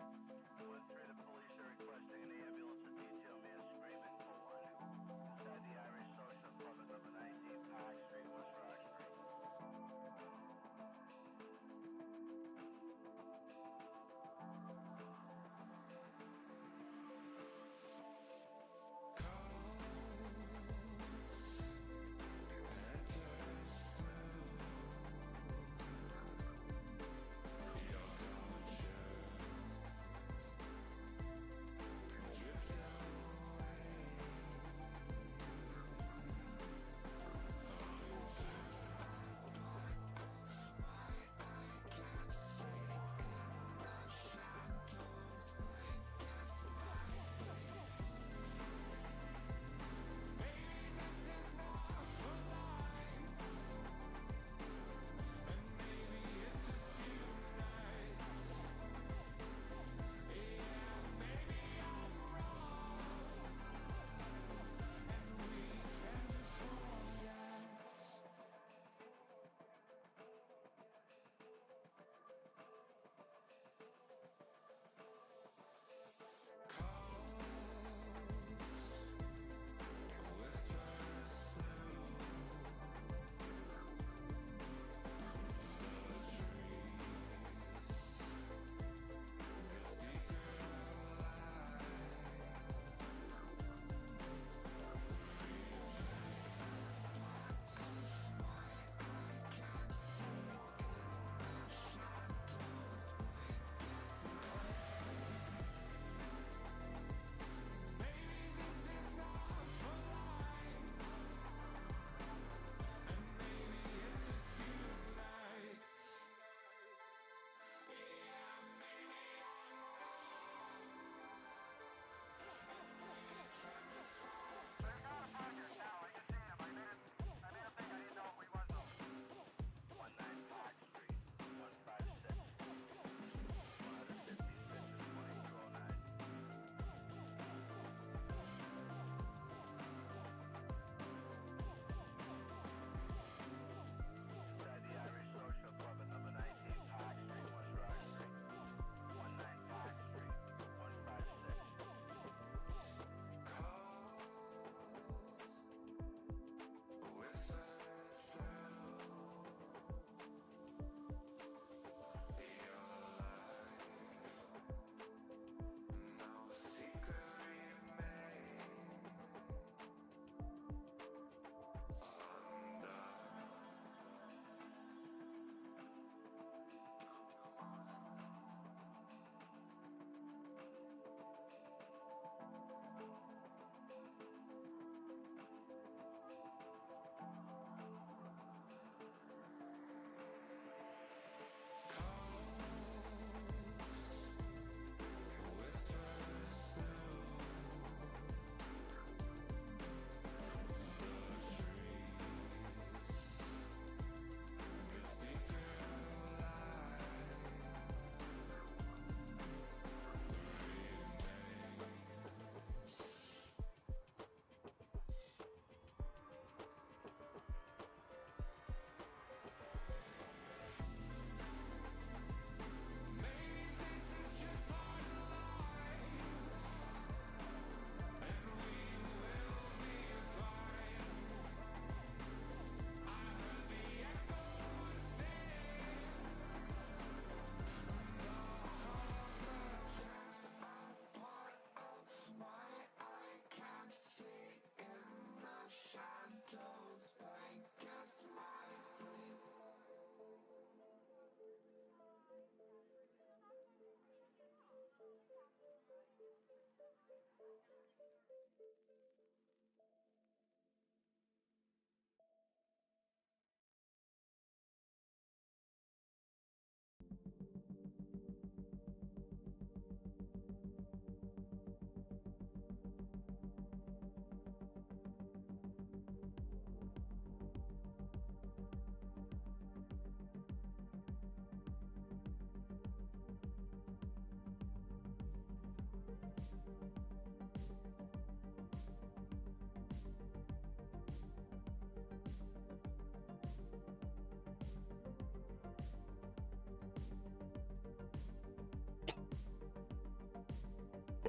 Went through the police are requesting an ambulance to detail man screaming inside the Irish Social Club at number 19 Park Street, West Rock Street.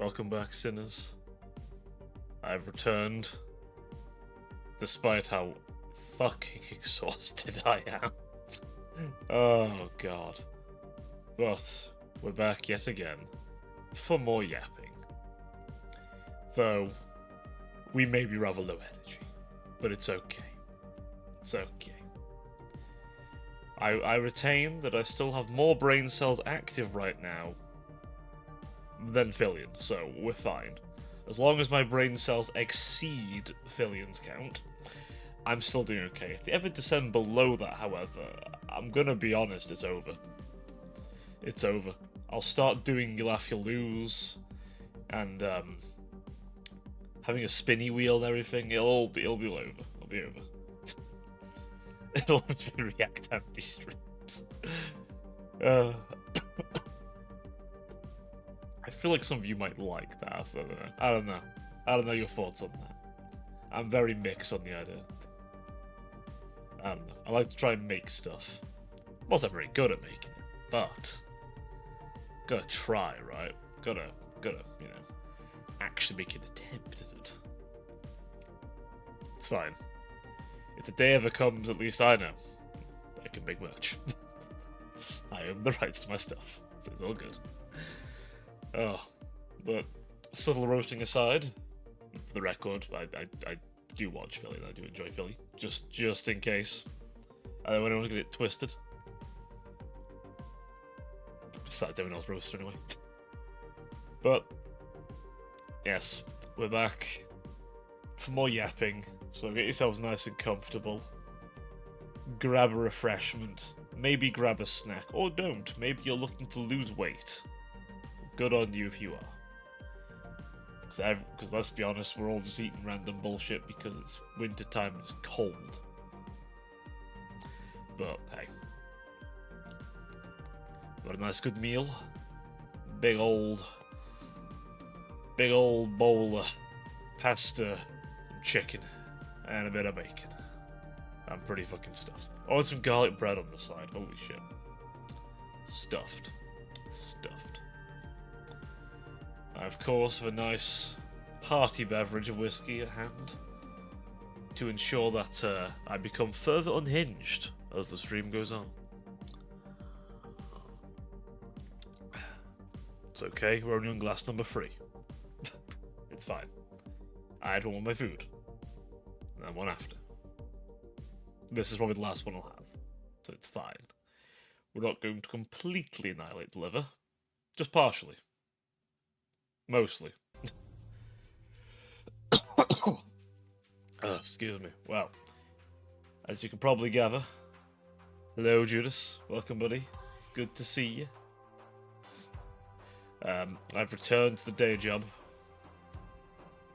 Welcome back, sinners. I've returned, despite how fucking exhausted I am. Oh god. But we're back yet again for more yapping. Though we may be rather low energy, but it's okay. It's okay. I retain that I still have more brain cells active right now than Fillion, so we're fine. As long as my brain cells exceed Fillion's count, I'm still doing okay. If they ever descend below that, however, I'm gonna be honest, it's over. It's over. I'll start doing You Laugh, You Lose, and having a spinny wheel and everything. It'll be over. It'll be over. It'll be React anti-streams. I feel like some of you might like that, so I don't know. I don't know your thoughts on that. I'm very mixed on the idea. I don't know. I like to try and make stuff. I'm not very good at making it, but gotta try, right? Gotta, you know, actually make an attempt at it. It's fine. If the day ever comes, at least I know I can make merch. I own the rights to my stuff, so it's all good. Oh, but subtle roasting aside, for the record, I do watch Philly and I do enjoy Philly. Just in case. I don't want anyone to get it twisted. Besides everyone else roaster anyway. But yes, we're back for more yapping. So get yourselves nice and comfortable. Grab a refreshment. Maybe grab a snack. Or don't. Maybe you're looking to lose weight. Good on you if you are. Because let's be honest, we're all just eating random bullshit because it's winter time and it's cold. But hey. Got a nice good meal. Big old bowl of pasta, some chicken, and a bit of bacon. I'm pretty fucking stuffed. Oh, and some garlic bread on the side. Holy shit. Stuffed. I, of course, have a nice hearty beverage of whiskey at hand to ensure that I become further unhinged as the stream goes on. It's okay, we're only on glass number 3. It's fine. I had one with my food. And one after. This is probably the last one I'll have. So it's fine. We're not going to completely annihilate the liver. Just partially. Mostly. Excuse me. Well, as you can probably gather, hello Judas, welcome buddy. It's good to see you. I've returned to the day job,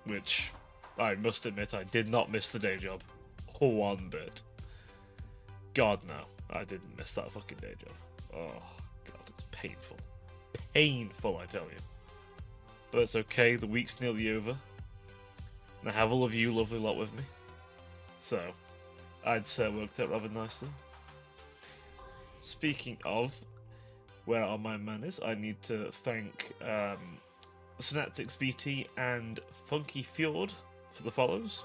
which I must admit I did not miss the day job one bit. God no, I didn't miss that fucking day job. Oh god, it's painful. Painful, I tell you. But it's okay, the week's nearly over. And I have all of you lovely lot with me. So, I'd say it worked out rather nicely. Speaking of, where are my manners? I need to thank Synaptics VT and Funky Fjord for the follows.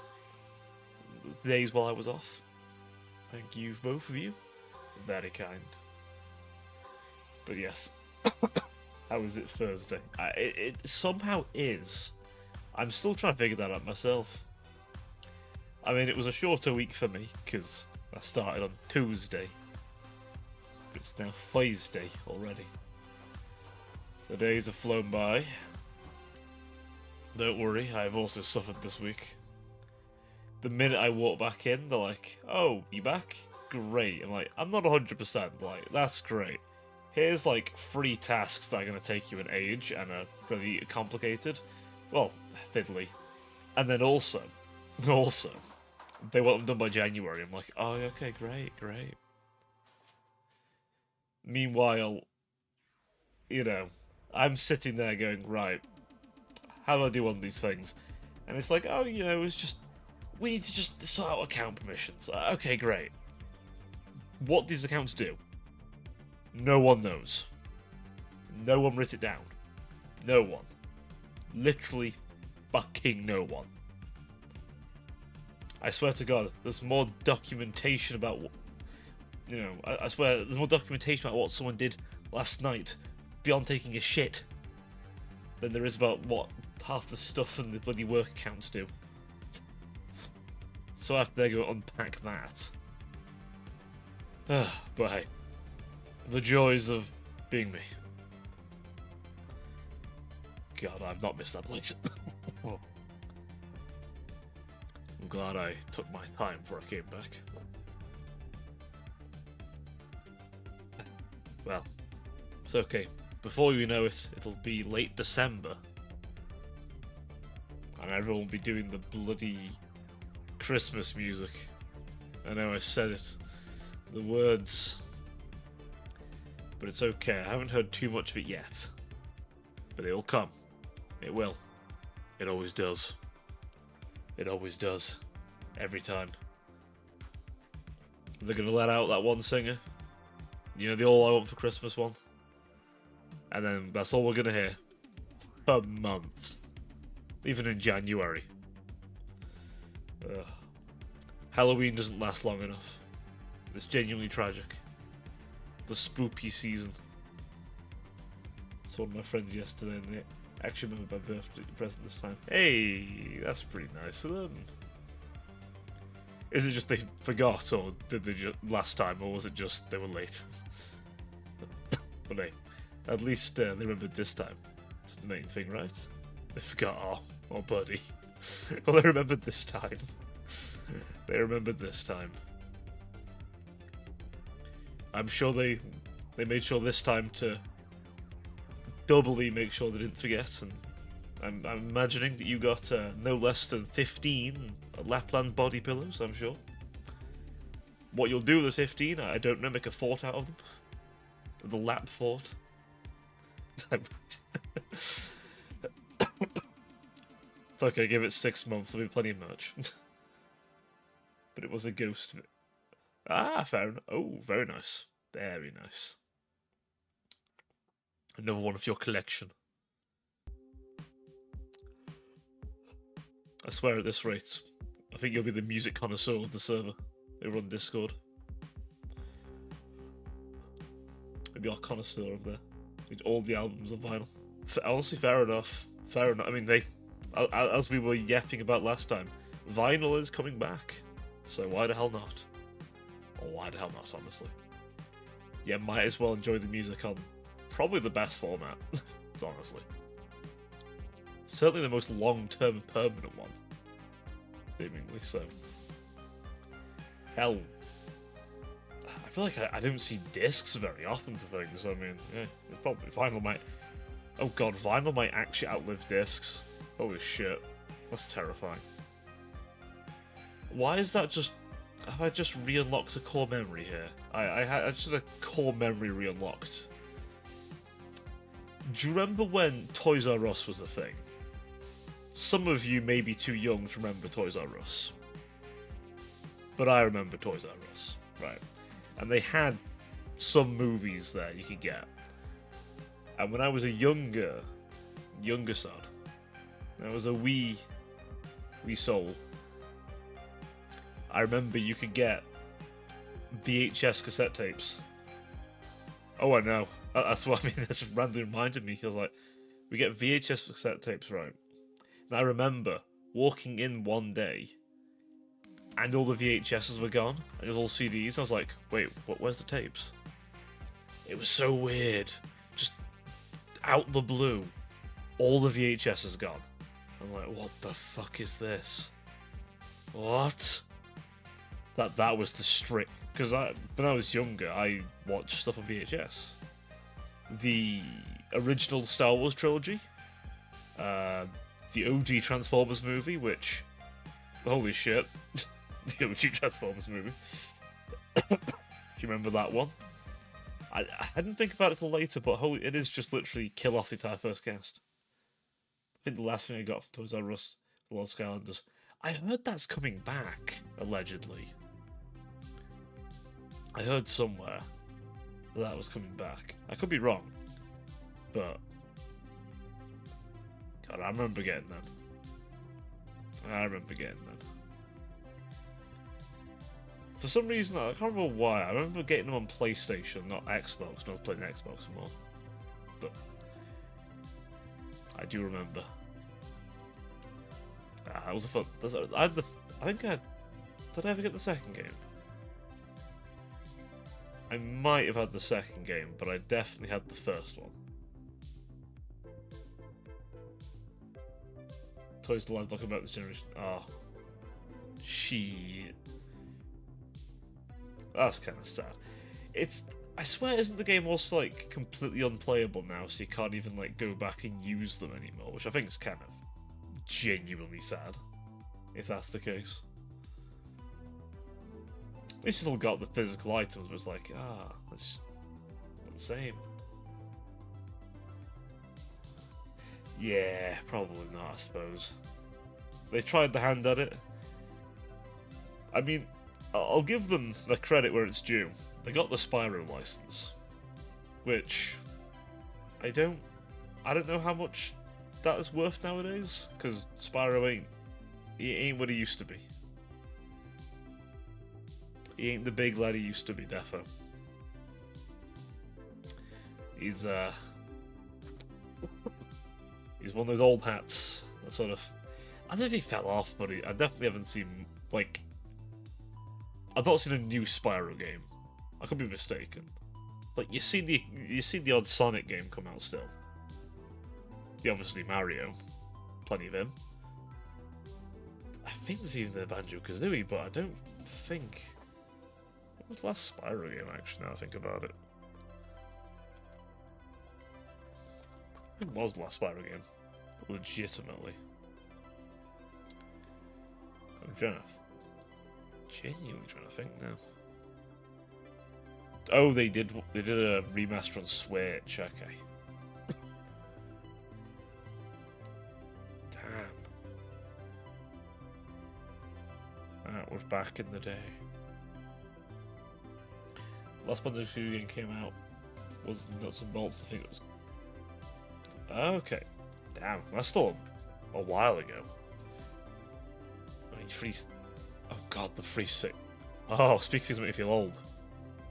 The days while I was off. Thank you, both of you. Very kind. But yes. How is it Thursday? It somehow is. I'm still trying to figure that out myself. I mean, it was a shorter week for me, because I started on Tuesday. It's now Thursday already. The days have flown by. Don't worry, I've also suffered this week. The minute I walk back in, they're like, "Oh, you back? Great." I'm like, I'm not 100%, like, that's great. Here's like 3 tasks that are going to take you an age and are really complicated. Well, fiddly. And then also, they want them done by January. I'm like, oh, okay, great. Meanwhile, you know, I'm sitting there going, right, how do I do one of these things? And it's like, oh, you know, we need to just sort out account permissions. Okay, great. What these accounts do? No one knows. No one writ it down. No one. Literally fucking no one. I swear to God, there's more documentation about what, I swear there's more documentation about what someone did last night beyond taking a shit than there is about what half the stuff and the bloody work accounts do. So after they go unpack that. But hey, the joys of being me. God, I've not missed that place. I'm glad I took my time before I came back. Well, it's okay. Before you know it, it'll be late December. And everyone will be doing the bloody Christmas music. I know I said it. The words. But it's okay. I haven't heard too much of it yet. But it'll come. It will. It always does. It always does. Every time. They're gonna let out that one singer. You know, the All I Want for Christmas one? And then that's all we're gonna hear. For months. Even in January. Ugh. Halloween doesn't last long enough. It's genuinely tragic. The spoopy season. Saw one of my friends yesterday and they actually remembered my birthday present this time. Hey, that's pretty nice of them. Is it just they forgot, or did they just last time, or was it just they were late? But hey, at least they remembered this time. That's the main thing, right? They forgot, oh buddy. Well, they remembered this time. They remembered this time. I'm sure they made sure this time to doubly make sure they didn't forget, and I'm imagining that you got no less than 15 Lapland body pillows, I'm sure. What you'll do with the 15, I don't know, make a fort out of them. The lap fort. It's okay, give it 6 months, there'll be plenty of merch. But it was a ghost. Ah, fair enough. Oh, very nice. Very nice. Another one of your collection. I swear at this rate, I think you'll be the music connoisseur of the server over on Discord. Maybe our connoisseur of there. Need all the albums on vinyl. Honestly, fair enough. Fair enough. I mean, as we were yapping about last time, vinyl is coming back. So why the hell not? Or why the hell not, honestly? Yeah, might as well enjoy the music on probably the best format, honestly. Certainly the most long-term permanent one. Seemingly so. Hell, I feel like I don't see discs very often for things. I mean, yeah, probably vinyl might... Oh god, vinyl might actually outlive discs. Holy shit. That's terrifying. Why is that just... Have I just re-unlocked a core memory here? I just had a core memory re-unlocked. Do you remember when Toys R Us was a thing? Some of you may be too young to remember Toys R Us. But I remember Toys R Us. Right. And they had some movies there you could get. And when I was a younger son, I was a wee soul, I remember you could get VHS cassette tapes. Oh, I know. That's what I mean. That's just randomly reminded me. He was like, we get VHS cassette tapes, right? And I remember walking in one day and all the VHSs were gone. And it was all CDs. I was like, wait, where's the tapes? It was so weird. Just out the blue, all the VHS is gone. I'm like, what the fuck is this? What? That was the straight... Because when I was younger, I watched stuff on VHS. The original Star Wars trilogy, the OG Transformers movie, which... Holy shit. The OG Transformers movie. If you remember that one. I didn't think about it till later, but it is just literally kill off the entire first cast. I think the last thing I got from Toys R Us, The Lost Skylanders. I heard that's coming back, allegedly. I heard somewhere that was coming back. I could be wrong, but... God, I remember getting that. I remember getting that. For some reason, I can't remember why. I remember getting them on PlayStation, not Xbox, when I was playing Xbox more. But I do remember. It was a fun. I had the. I think I had. Did I ever get the second game? I might have had the second game, but I definitely had the first one. Toys to Life talking about this generation. Oh. Shit. That's kind of sad. I swear, isn't the game also, like, completely unplayable now, so you can't even, like, go back and use them anymore, which I think is kind of genuinely sad, if that's the case. At least you still got the physical items, but it's like, it's not the same. Yeah, probably not, I suppose. They tried the hand at it. I mean, I'll give them the credit where it's due. They got the Spyro license, which I don't know how much that is worth nowadays, because Spyro ain't what he used to be. He ain't the big lad he used to be, defo. He's one of those old hats that sort of. I don't know if he fell off, but I definitely haven't seen, like. I've not seen a new Spyro game. I could be mistaken. Like, you see the odd Sonic game come out still. Obviously Mario, plenty of him. I think there's even a Banjo-Kazooie, but I don't think. What was the last Spyro game, actually, now I think about it? What was the last Spyro game? Legitimately. I'm genuinely trying to think now. Oh, they did a remaster on Switch, okay. Damn. That was back in the day. Last Banjo-Kazooie game came out was Nuts and Bolts, I think it was. Okay. Damn, that's still a while ago. I mean, oh god, the 360. Oh, speaking of make me feel old.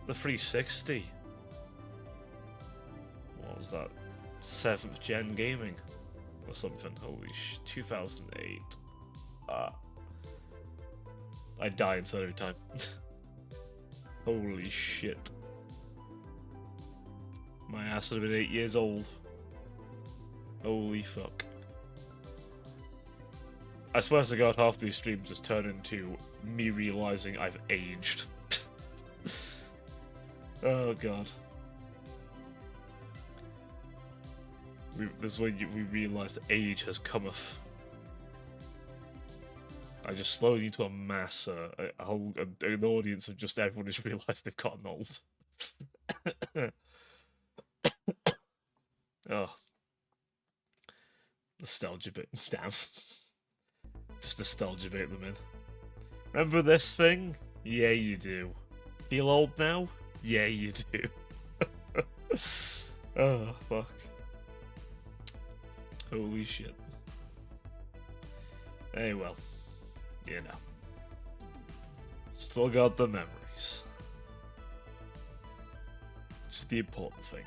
The 360. What was that? 7th gen gaming or something. Holy 2008. I die inside every time. Holy shit. My ass would have been 8 years old. Holy fuck. I swear to god, half these streams just turn into me realising I've aged. Oh god. This is when we realise that age has cometh. I just slowly need to amass an audience of just everyone who's realised they've gotten old. Oh. Nostalgia bit. Damn. Just nostalgia bait them in. Remember this thing? Yeah, you do. Feel old now? Yeah, you do. Oh, fuck. Holy shit. Hey, well. You know. Still got the memories. It's the important thing.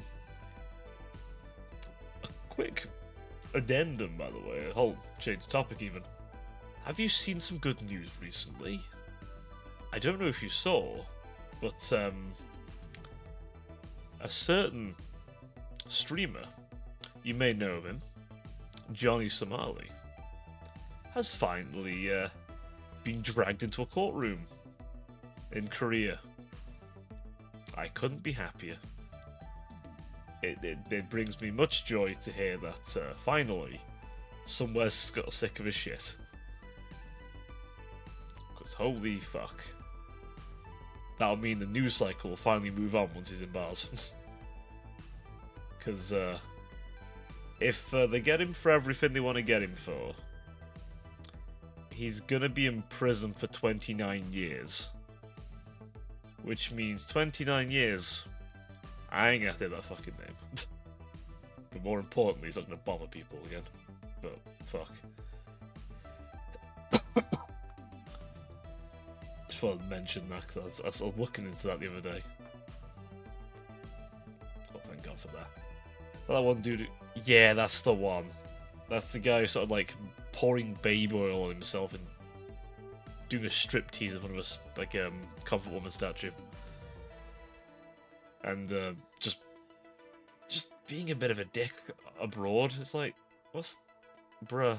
A quick addendum, by the way. A whole change of topic, even. Have you seen some good news recently? I don't know if you saw, but a certain streamer, you may know of him, Johnny Somali, has finally been dragged into a courtroom in Korea. I couldn't be happier. It brings me much joy to hear that finally somewhere's got sick of his shit. Because holy fuck. That'll mean the news cycle will finally move on once he's in bars. Because if they get him for everything they want to get him for, he's gonna be in prison for 29 years. Which means 29 years, I ain't gonna say that fucking name. But more importantly, he's not going to bomb people again. But, fuck. Just thought I'd mention that, because I was looking into that the other day. Oh, thank God for that. That one dude... Yeah, that's the one. That's the guy who sort of, like, pouring baby oil on himself and doing a striptease in front of a, like, comfort woman statue. And, just being a bit of a dick abroad. It's like, what's... Bruh.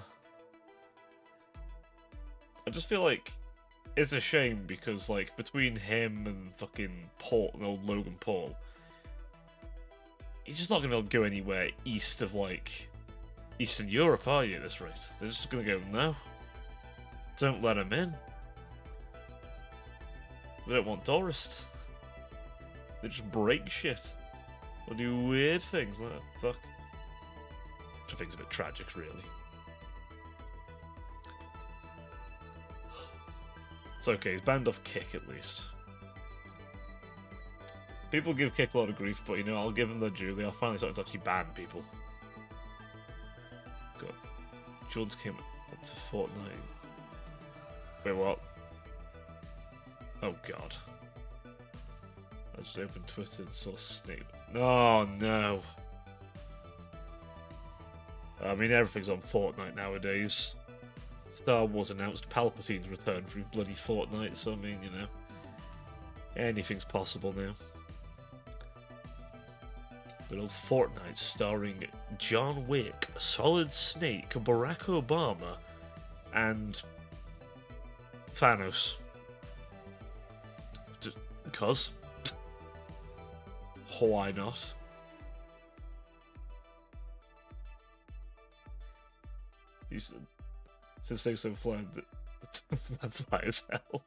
I just feel like it's a shame because, like, between him and fucking Paul, and old Logan Paul, he's just not going to be able to go anywhere east of, like, Eastern Europe, are you, at this rate? They're just going to go, no. Don't let him in. They don't want tourists. They just break shit. Or do weird things like that. Fuck. Which I think's a bit tragic, really. It's okay, he's banned off Kick at least. People give Kick a lot of grief, but you know, I'll give them their due. They are finally starting to actually ban people. Good. Jones came up to Fortnite. Wait, what? Oh god. I just opened Twitter and saw Snape. Oh no. I mean, everything's on Fortnite nowadays. Star Wars announced Palpatine's return through bloody Fortnite, so I mean, you know, anything's possible now. Good old Fortnite starring John Wick, Solid Snake, Barack Obama, and Thanos. Cuz. Why not? Since they're so flying, the fly as hell.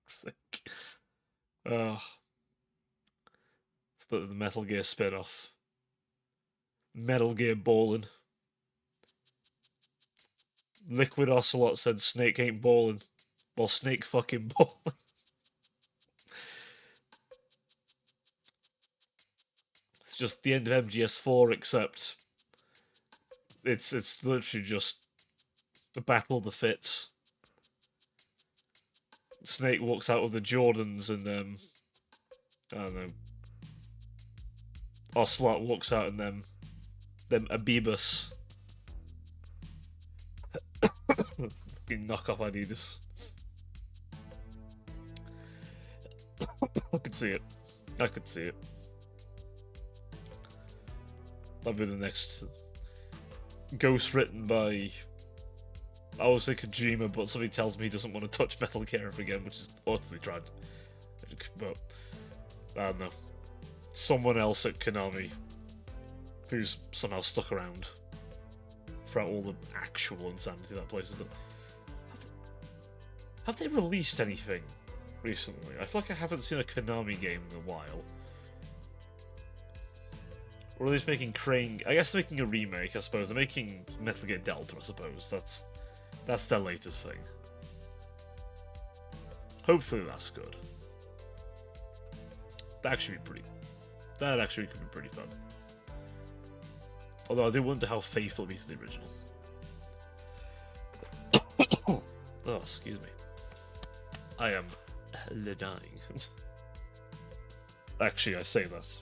Sick. Oh. It's the Metal Gear spin-off. Metal Gear Ballin'. Liquid Ocelot said Snake ain't ballin'. Well, Snake fucking ballin'. It's just the end of MGS4, except it's literally just the battle of the fits. Snake walks out with the Jordans and I don't know. Ocelot walks out in them Abibus. Fucking knockoff Adidas. I could see it. I could see it. That'll be the next Ghost written by, I was say Kojima, but somebody tells me he doesn't want to touch Metal Gear ever again, which is utterly tragic. But I don't know. Someone else at Konami who's somehow stuck around throughout all the actual insanity that place has done. Have they released anything recently? I feel like I haven't seen a Konami game in a while. Or are they just making Crane? I guess they're making a remake, I suppose. They're making Metal Gear Delta, I suppose. That's their latest thing. Hopefully that's good. That actually could be pretty fun. Although I do wonder how faithful it'll be to the original. Oh, excuse me. I am dying. Actually, I say that.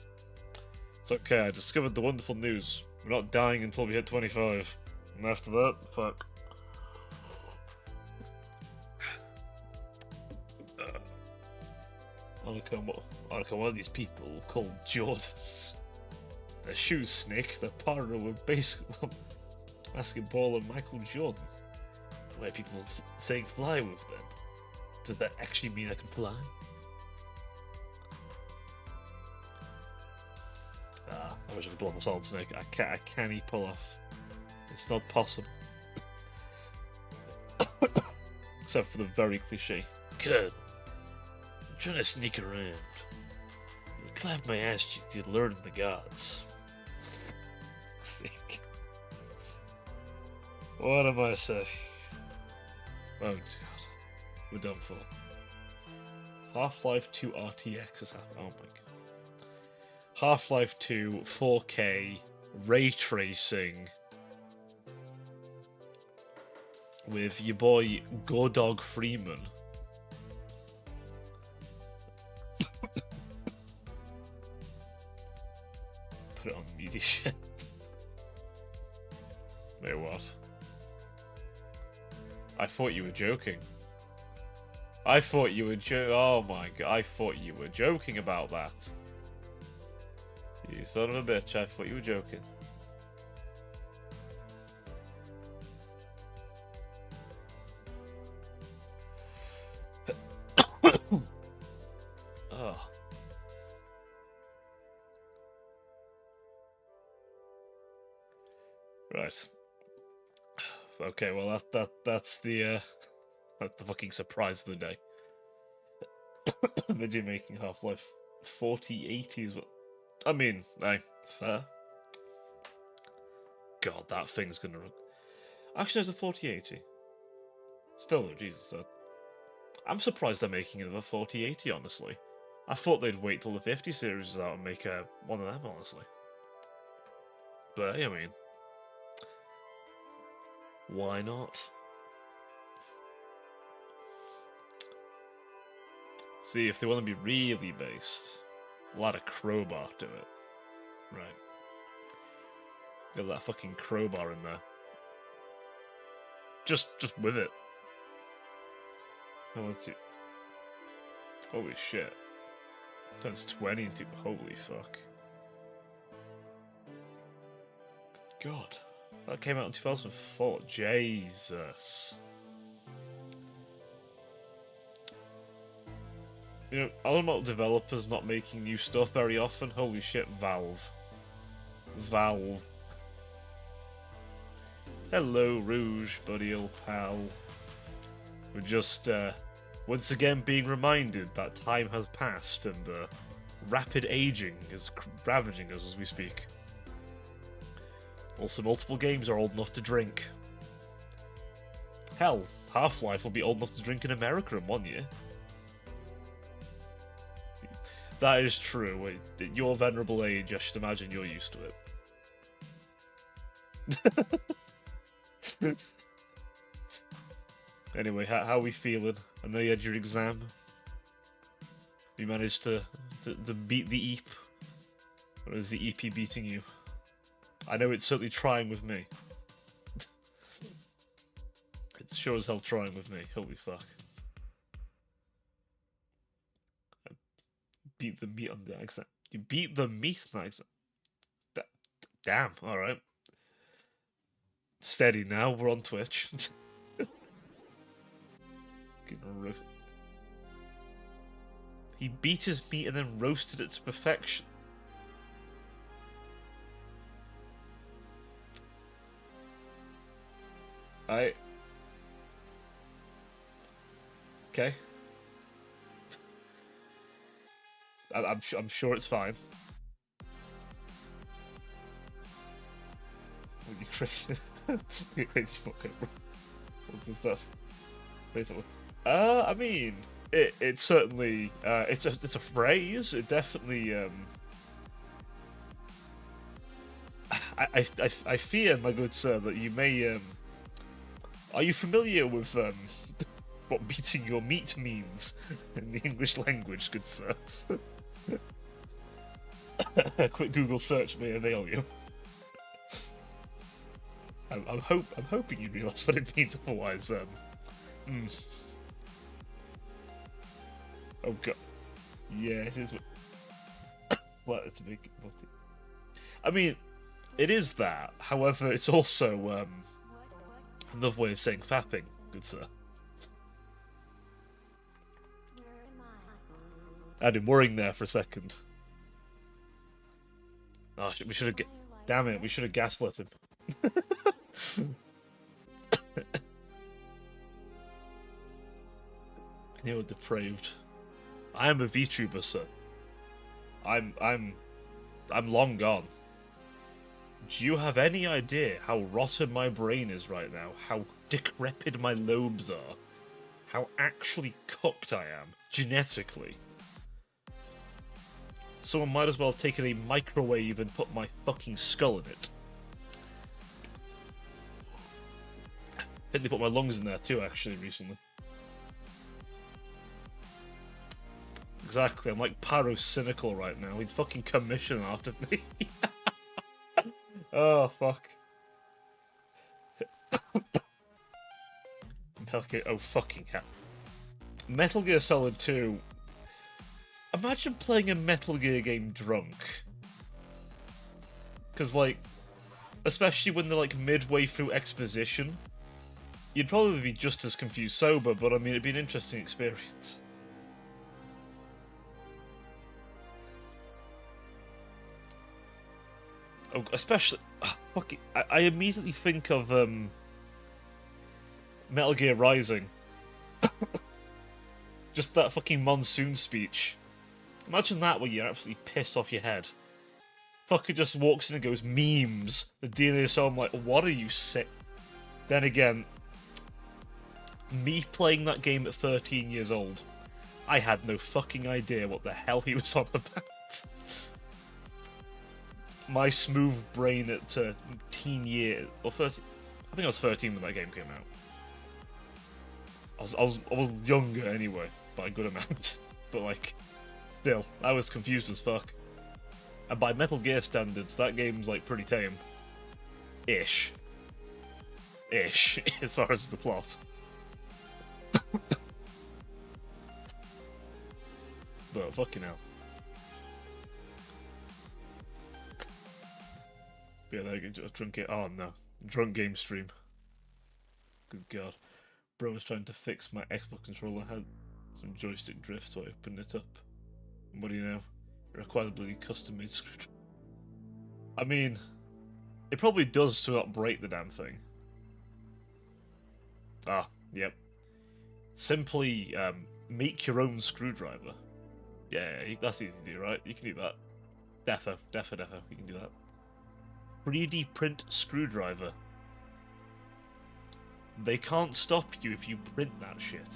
It's okay, I discovered the wonderful news. We're not dying until we hit 25. And after that, fuck. One of these people called Jordans. Their shoes, Snake. They're partnered with basketball and Michael Jordan. Where people saying fly with them. Does that actually mean I can fly? I wish I could pull off a Solid Snake. I can't pull off. It's not possible. Except for the very cliche. Good. I'm trying to sneak around. I'll clap my ass cheek to learn the gods. Sick. What am I saying? Oh god. We're done for. Half-Life 2 RTX is happening. Oh my god. Half-Life 2 4K ray tracing with your boy Godog Freeman. Put it on media shit. Wait, what? I thought you were joking. I thought you were oh my god, I thought you were joking about that. You son of a bitch, I thought you were joking. Oh. Right. Okay, well that's the fucking surprise of the day. Video making Half-Life 4080 is what I mean, hey, fair. God, that thing's gonna actually it's a 4080. Still though, Jesus. I'm surprised they're making another 4080, honestly. I thought they'd wait till the 50 series is out and make one of them, honestly. But I mean, why not? See, if they want to be really based, we'll add a crowbar to it. Right. Got that fucking crowbar in there. Just with it. Holy shit. Turns 20 into... Holy fuck. God. That came out in 2004. Jesus. You know, I don't know about developers not making new stuff very often. Holy shit, Valve. Valve. Hello, Rouge, buddy old pal. We're just, once again being reminded that time has passed and, rapid aging is ravaging us as we speak. Also, multiple games are old enough to drink. Hell, Half-Life will be old enough to drink in America in 1 year. That is true. At your venerable age, I should imagine you're used to it. Anyway, how are we feeling? I know you had your exam. You managed to beat the EAP. Or is the EP beating you? I know it's certainly trying with me. It's sure as hell trying with me. Holy fuck. I beat the meat on the exam. You beat the meat on the exam. Damn, alright. Steady now, we're on Twitch. He beat his meat and then roasted it to perfection. Okay. I'm sure it's fine. You crazy? You crazy fucker. What does that? Basically. I mean, it certainly it's a phrase. It definitely I fear, my good sir, that you may are you familiar with what beating your meat means in the English language, good sir? A quick Google search may avail you. I'm hoping you realise what it means. Otherwise, Oh god. Yeah, it is. Well, it's a big. I mean, it is that. However, it's also another way of saying fapping, good sir. I had him worrying there for a second. Oh, we should have. Damn it, we should have gaslit him. You know, depraved. I am a Vtuber, sir. I'm long gone. Do you have any idea how rotten my brain is right now? How decrepit my lobes are? How actually cooked I am, genetically? Someone might as well have taken a microwave and put my fucking skull in it. I think they put my lungs in there too, actually, recently. Exactly, I'm like pyrocynical right now. He'd fucking commission art of me. Oh, fuck. Metal Gear, oh fucking hell. Metal Gear Solid 2. Imagine playing a Metal Gear game drunk. Because, like, especially when they're, like, midway through exposition, you'd probably be just as confused sober, but I mean, it'd be an interesting experience. Oh, especially, fuck it, I immediately think of Metal Gear Rising. Just that fucking monsoon speech. Imagine that when you're absolutely pissed off your head. Fucker just walks in and goes, memes. The DNA so I'm like, what are you sick? Then again, me playing that game at 13 years old, I had no fucking idea what the hell he was on about. My smooth brain at teen year, or 13, I think I was 13 when that game came out. I was younger anyway, by a good amount. But like, still, I was confused as fuck. And by Metal Gear standards, that game's like pretty tame. Ish, as far as the plot. But fucking hell. Yeah, like a drunk game. Oh no, drunk game stream. Good god, bro was trying to fix my Xbox controller. Had some joystick drift, so I opened it up. And what do you know? It requires a bloody custom-made screwdriver. I mean, it probably does to not break the damn thing. Ah, yep. Simply make your own screwdriver. Yeah, that's easy to do, right? You can do that. Defo, you can do that. 3D print screwdriver. They can't stop you if you print that shit.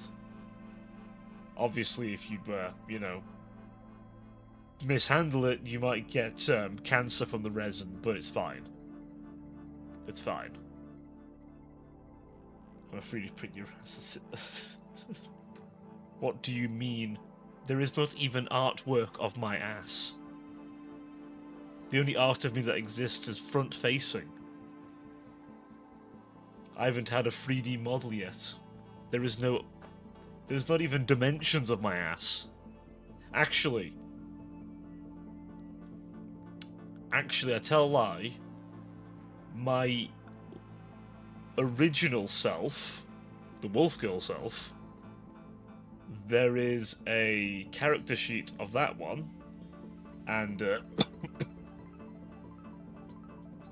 Obviously, if you, you know, mishandle it, you might get cancer from the resin, but it's fine. It's fine. I'm afraid you print your ass. What do you mean? There is not even artwork of my ass. The only art of me that exists is front-facing. I haven't had a 3D model yet. There's not even dimensions of my ass. Actually, I tell a lie. My original self, the Wolf Girl self, there is a character sheet of that one, and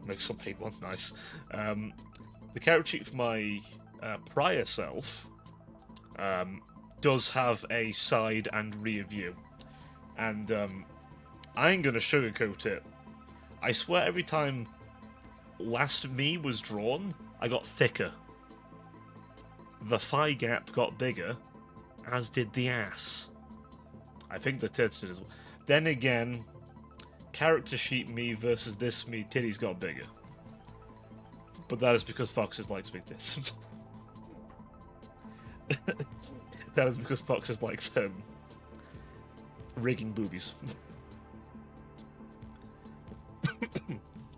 make some paper one, nice. The character sheet for my prior self does have a side and rear view, and I ain't gonna sugarcoat it. I swear every time last me was drawn, I got thicker. The thigh gap got bigger, as did the ass. I think the tits did as well. Then again, character sheet me versus this me, titties got bigger. But that is because Foxes likes big tits. That is because Foxes likes rigging boobies.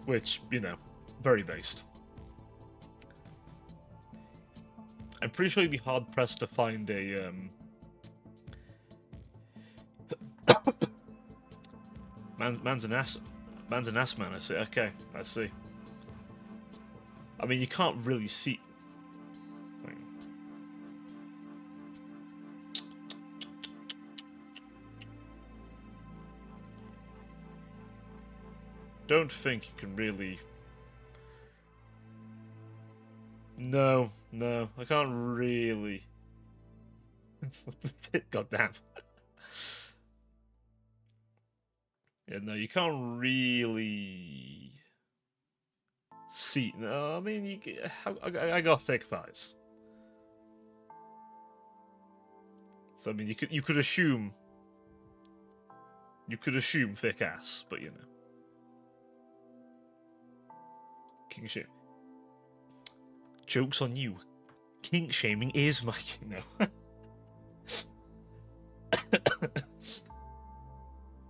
Which, you know, very based. I'm pretty sure you'd be hard pressed to find a man's an ass man. I see. Okay, I see. I mean, you can't really see. Don't think you can really. No, I can't really. God damn. Yeah, no, you can't really see. No, I mean, I got thick thighs, so I mean, you could assume. You could assume thick ass, but you know. King shame. Joke's on you. Kink shaming is my no.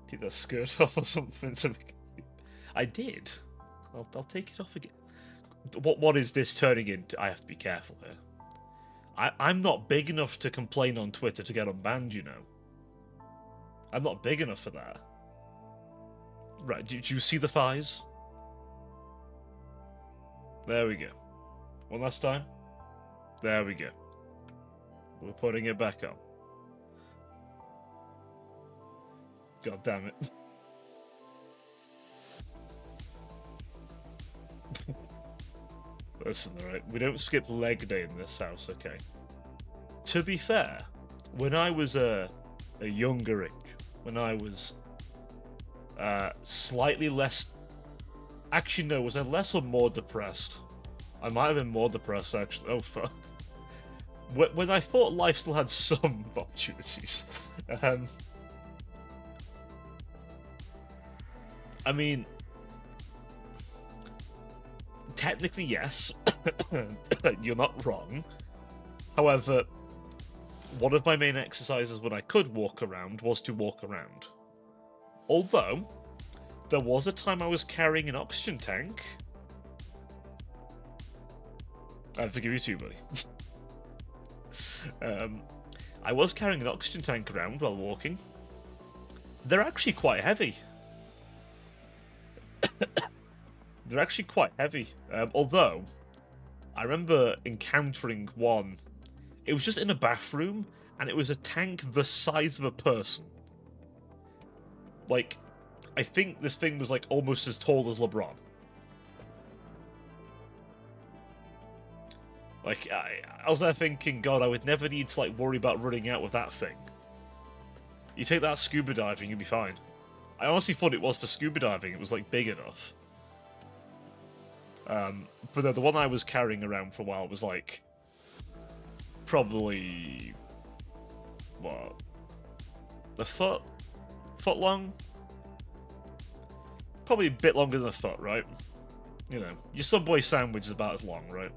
Take that skirt off or something. So I did. I'll take it off again. What is this turning into? I have to be careful here. I'm not big enough to complain on Twitter to get unbanned, you know. I'm not big enough for that. Right, did you see the thighs? There we go. One last time. There we go. We're putting it back on. God damn it. Listen, alright, we don't skip leg day in this house, okay? To be fair, when I was a younger age, when I was slightly less... Actually, no, was I less or more depressed? I might have been more depressed, actually. Oh, fuck. When I thought life still had some opportunities. I mean... Technically, yes. You're not wrong. However, one of my main exercises when I could walk around was to walk around. Although, there was a time I was carrying an oxygen tank. I forgive you too, buddy. I was carrying an oxygen tank around while walking. They're actually quite heavy. They're actually quite heavy. Although, I remember encountering one. It was just in a bathroom, and it was a tank the size of a person. Like, I think this thing was like almost as tall as LeBron. Like, I was there thinking, God, I would never need to like worry about running out with that thing. You take that scuba diving, you'll be fine. I honestly thought it was for scuba diving. It was like big enough. But the one I was carrying around for a while was like probably what, a foot long, probably a bit longer than a foot, right? You know, your Subway sandwich is about as long, right?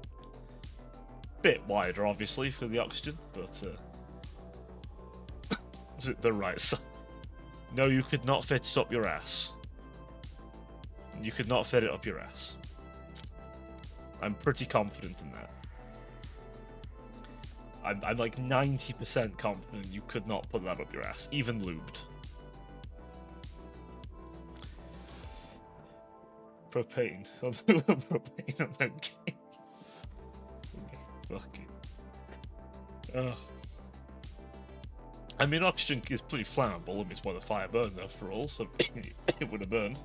Bit wider, obviously, for the oxygen, but is it the right size? No, you could not fit it up your ass. You could not fit it up your ass. I'm pretty confident in that. I'm like 90% confident you could not put that up your ass, even lubed. Propane. Propane on that game. Fucking. Ugh. I mean, oxygen is pretty flammable. I mean, it's why the fire burns after all, so it would have burned.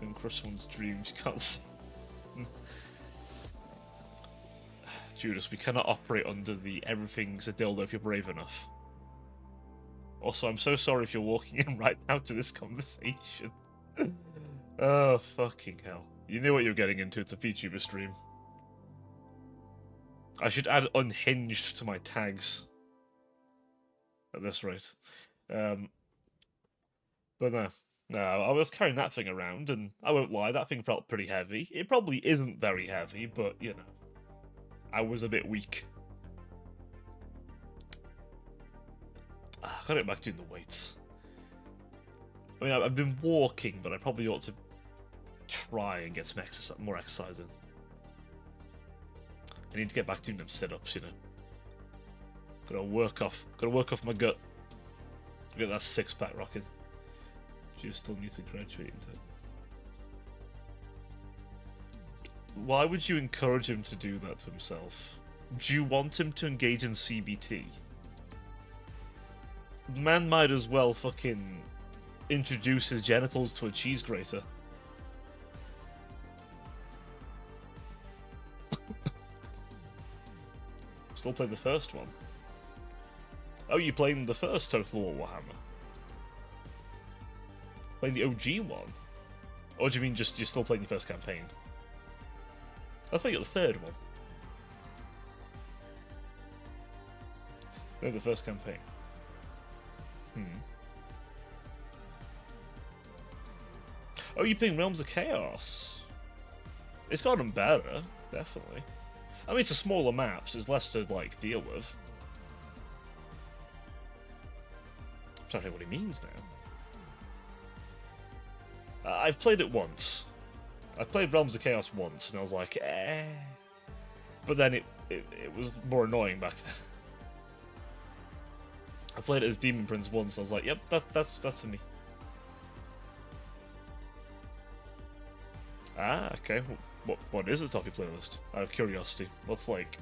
And crush someone's dreams, you can't see. Judas, we cannot operate under the everything's a dildo if you're brave enough. Also, I'm so sorry if you're walking in right now to this conversation. Oh, fucking hell. You knew what you were getting into, it's a Vtuber stream. I should add unhinged to my tags. At this rate. But no. No, I was carrying that thing around, and I won't lie, that thing felt pretty heavy. It probably isn't very heavy, but, you know. I was a bit weak. I gotta get back doing the weights. I mean, I've been walking, but I probably ought to try and get some more exercise in. I need to get back doing them sit-ups, you know. Gotta work off my gut. Get that six-pack rocking. You still need to graduate into it. Why would you encourage him to do that to himself? Do you want him to engage in CBT? The man might as well fucking introduce his genitals to a cheese grater. Still playing the first one. Oh, you playing the first Total War Warhammer? Playing the OG one? Or do you mean just you're still playing the first campaign? I thought you got the third one. No, the first campaign. Oh, you're playing Realms of Chaos. It's gotten better, definitely. I mean, it's a smaller map, so there's less to, like, deal with. I'm trying to think what he means now. I've played it once. I played Realms of Chaos once, and I was like, eh. But then it was more annoying back then. I played it as Demon Prince once, and I was like, yep, that's for me. Ah, okay. What is the top of your playlist? Out of curiosity. What's like...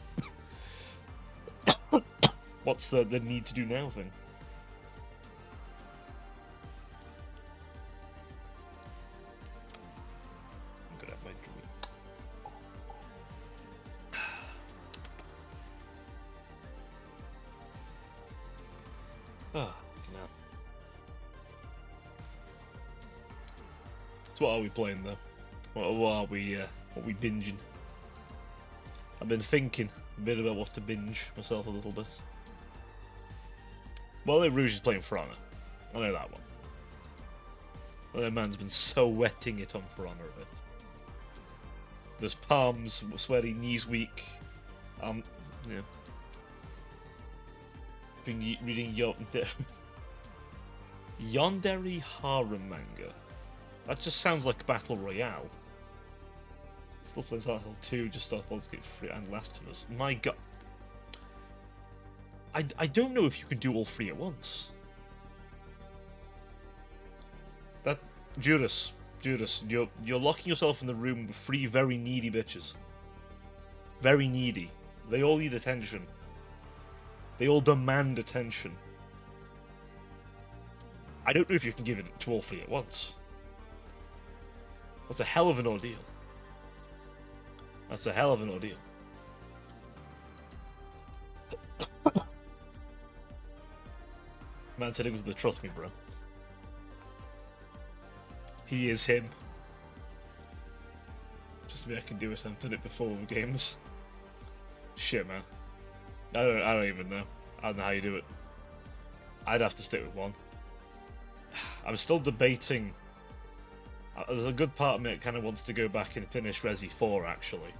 What's the need to do now thing? I'm gonna have my drink. Ah, now. So what are we playing though? What are we binging? I've been thinking a bit about what to binge myself a little bit. Well, Rouge is playing For Honor. I know that one. Well, that man's been so wetting it on For Honor a bit. There's palms, sweaty, knees weak. Yeah. Been reading Yandere Harem manga. That just sounds like Battle Royale. Still plays Silent Hill 2, just starts Baldur's Gate 3 and Last of Us. My god. I don't know if you can do all three at once. That Judas, you're locking yourself in the room with three very needy bitches. Very needy. They all need attention. They all demand attention. I don't know if you can give it to all three at once. That's a hell of an ordeal. That's a hell of an ordeal. Man said it was the trust me, bro. He is him. Just me, I can do it. I've done it before with games. Shit, man. I don't even know. I don't know how you do it. I'd have to stick with one. I'm still debating. There's a good part of me that kind of wants to go back and finish Resi 4, actually.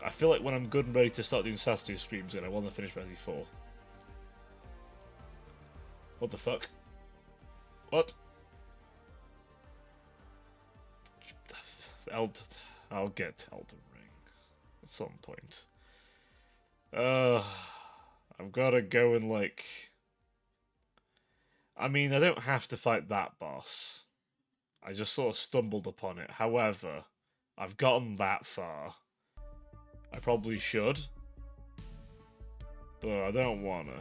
I feel like when I'm good and ready to start doing Saturday streams again, I want to finish Resi 4. What the fuck? What? I'll get Elden Ring at some point. I've got to go and, like... I mean, I don't have to fight that boss. I just sort of stumbled upon it. However, I've gotten that far. I probably should. But I don't wanna.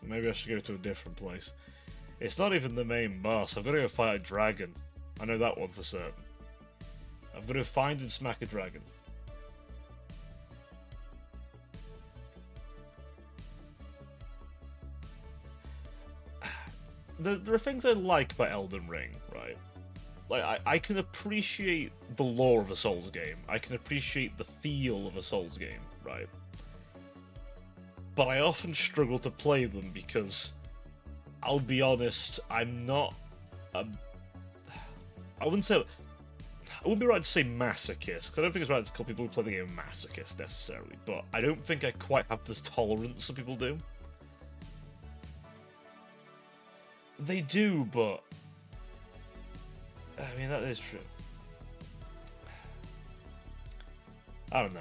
Maybe I should go to a different place. It's not even the main boss. I've got to go fight a dragon. I know that one for certain. I've got to find and smack a dragon. There are things I like about Elden Ring, right? Like, I can appreciate the lore of a Souls game. I can appreciate the feel of a Souls game, right? But I often struggle to play them because, I'll be honest, I'm not I wouldn't be right to say masochist, because I don't think it's right to call people who play the game masochist necessarily, but I don't think I quite have this tolerance some people do. They do, but... I mean, that is true. I don't know.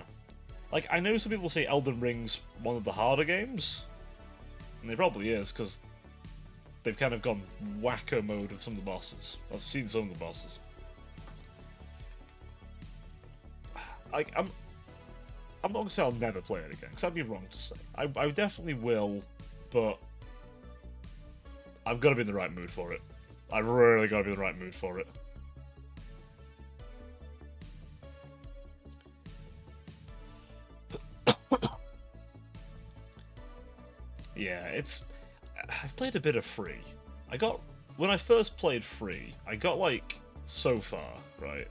Like, I know some people say Elden Ring's one of the harder games, and it probably is, because they've kind of gone wacko mode with some of the bosses. I've seen some of the bosses. Like, I'm not going to say I'll never play it again, because that'd be wrong to say. I definitely will, but I've got to be in the right mood for it. I've really got to be in the right mood for it. Yeah, I've played a bit of Free. When I first played Free, I got, like, so far, right?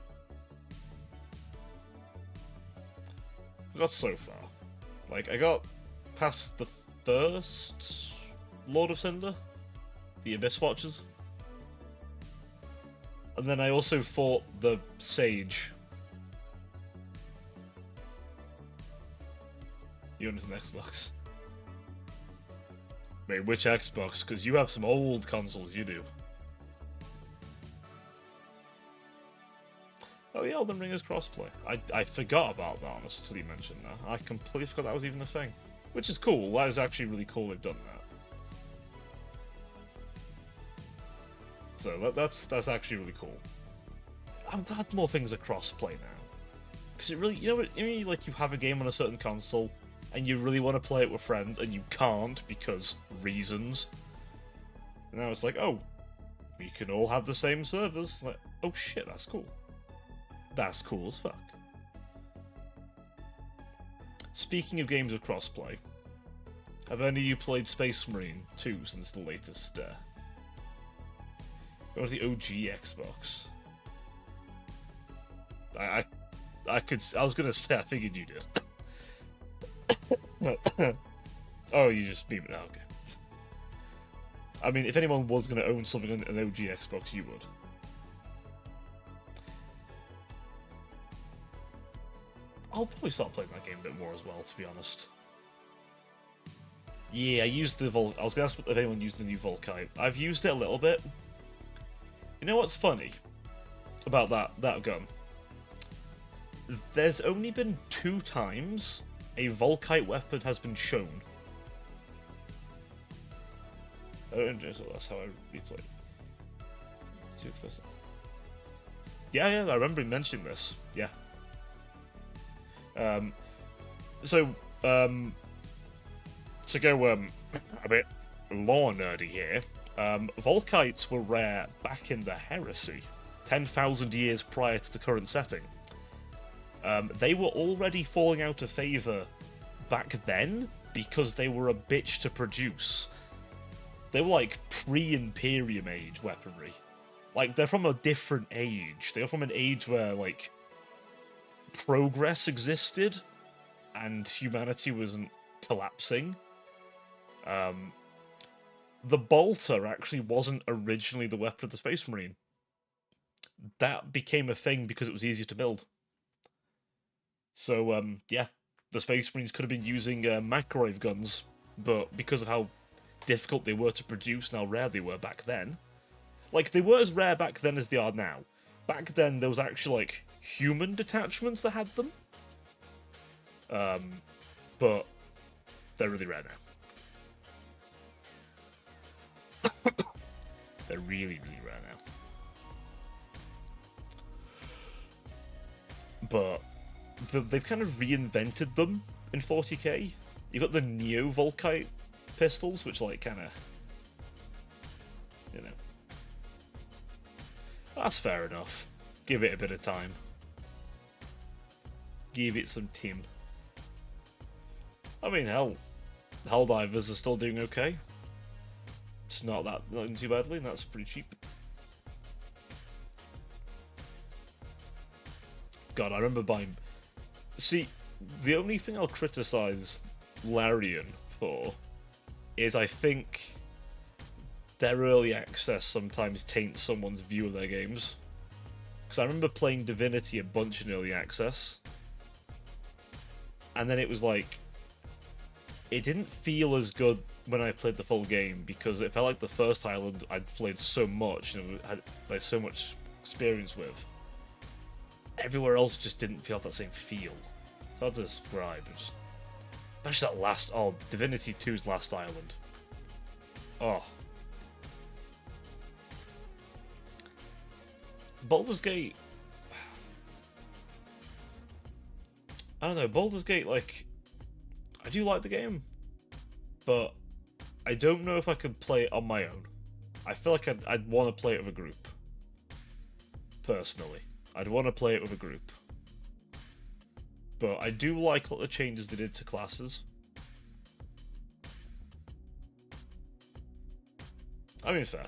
I got so far. Like, I got past the first Lord of Cinder. the Abyss Watchers. And then I also fought the Sage. You own an Xbox. Wait, which Xbox? Because you have some old consoles, you do. Oh yeah, Elden Ring is crossplay. I forgot about that, honestly, until you mentioned that. I completely forgot that was even a thing. Which is cool. That is actually really cool they've done that. So that's actually really cool. I'm glad more things are crossplay now. Because it really, you know, like you have a game on a certain console, and you really want to play it with friends, and you can't because reasons. And now it's like, oh, we can all have the same servers. Like, oh shit, that's cool. That's cool as fuck. Speaking of games with crossplay, have any of you played Space Marine 2 since the latest or the OG Xbox? I was gonna say, I figured you did. Oh, you just beat it now, okay. I mean, if anyone was gonna own something on an OG Xbox, you would. I'll probably start playing that game a bit more as well, to be honest. Yeah, I used the I was gonna ask if anyone used the new Volkite. I've used it a little bit. You know what's funny about that gun? There's only been 2 times a Volkite weapon has been shown. Oh, so that's how I replayed. Yeah, I remember him mentioning this. Yeah. To go a bit lore nerdy here, Volkites were rare back in the Heresy, 10,000 years prior to the current setting. They were already falling out of favour back then because they were a bitch to produce. They were like pre-Imperium age weaponry. Like, they're from a different age. They're from an age where, like, progress existed and humanity wasn't collapsing. The bolter actually wasn't originally the weapon of the Space Marine. That became a thing because it was easier to build. So, yeah, the Space Marines could have been using microwave guns, but because of how difficult they were to produce and how rare they were back then, like, they were as rare back then as they are now. Back then, there was actually, like, human detachments that had them. But they're really rare now. They're really, really rare now. But they've kind of reinvented them in 40k. You got the Neo Volkite pistols, which, like, kind of, you know, that's fair enough. Give it a bit of time. Give it some time. I mean, hell, Helldivers are still doing okay. It's not doing too badly, and that's pretty cheap. God, I remember buying... See, the only thing I'll criticise Larian for is I think their early access sometimes taints someone's view of their games. Because I remember playing Divinity a bunch in early access, and then it was like, it didn't feel as good when I played the full game, because it felt like the first island I'd played so much and had like so much experience with. Everywhere else just didn't feel that same feel. It's hard to describe. Especially that last... Oh, Divinity 2's last island. Oh. Baldur's Gate... I don't know, Baldur's Gate, like... I do like the game, but I don't know if I could play it on my own. I feel like I'd want to play it with a group. Personally. I'd want to play it with a group. But I do like all the changes they did to classes. I mean, fair.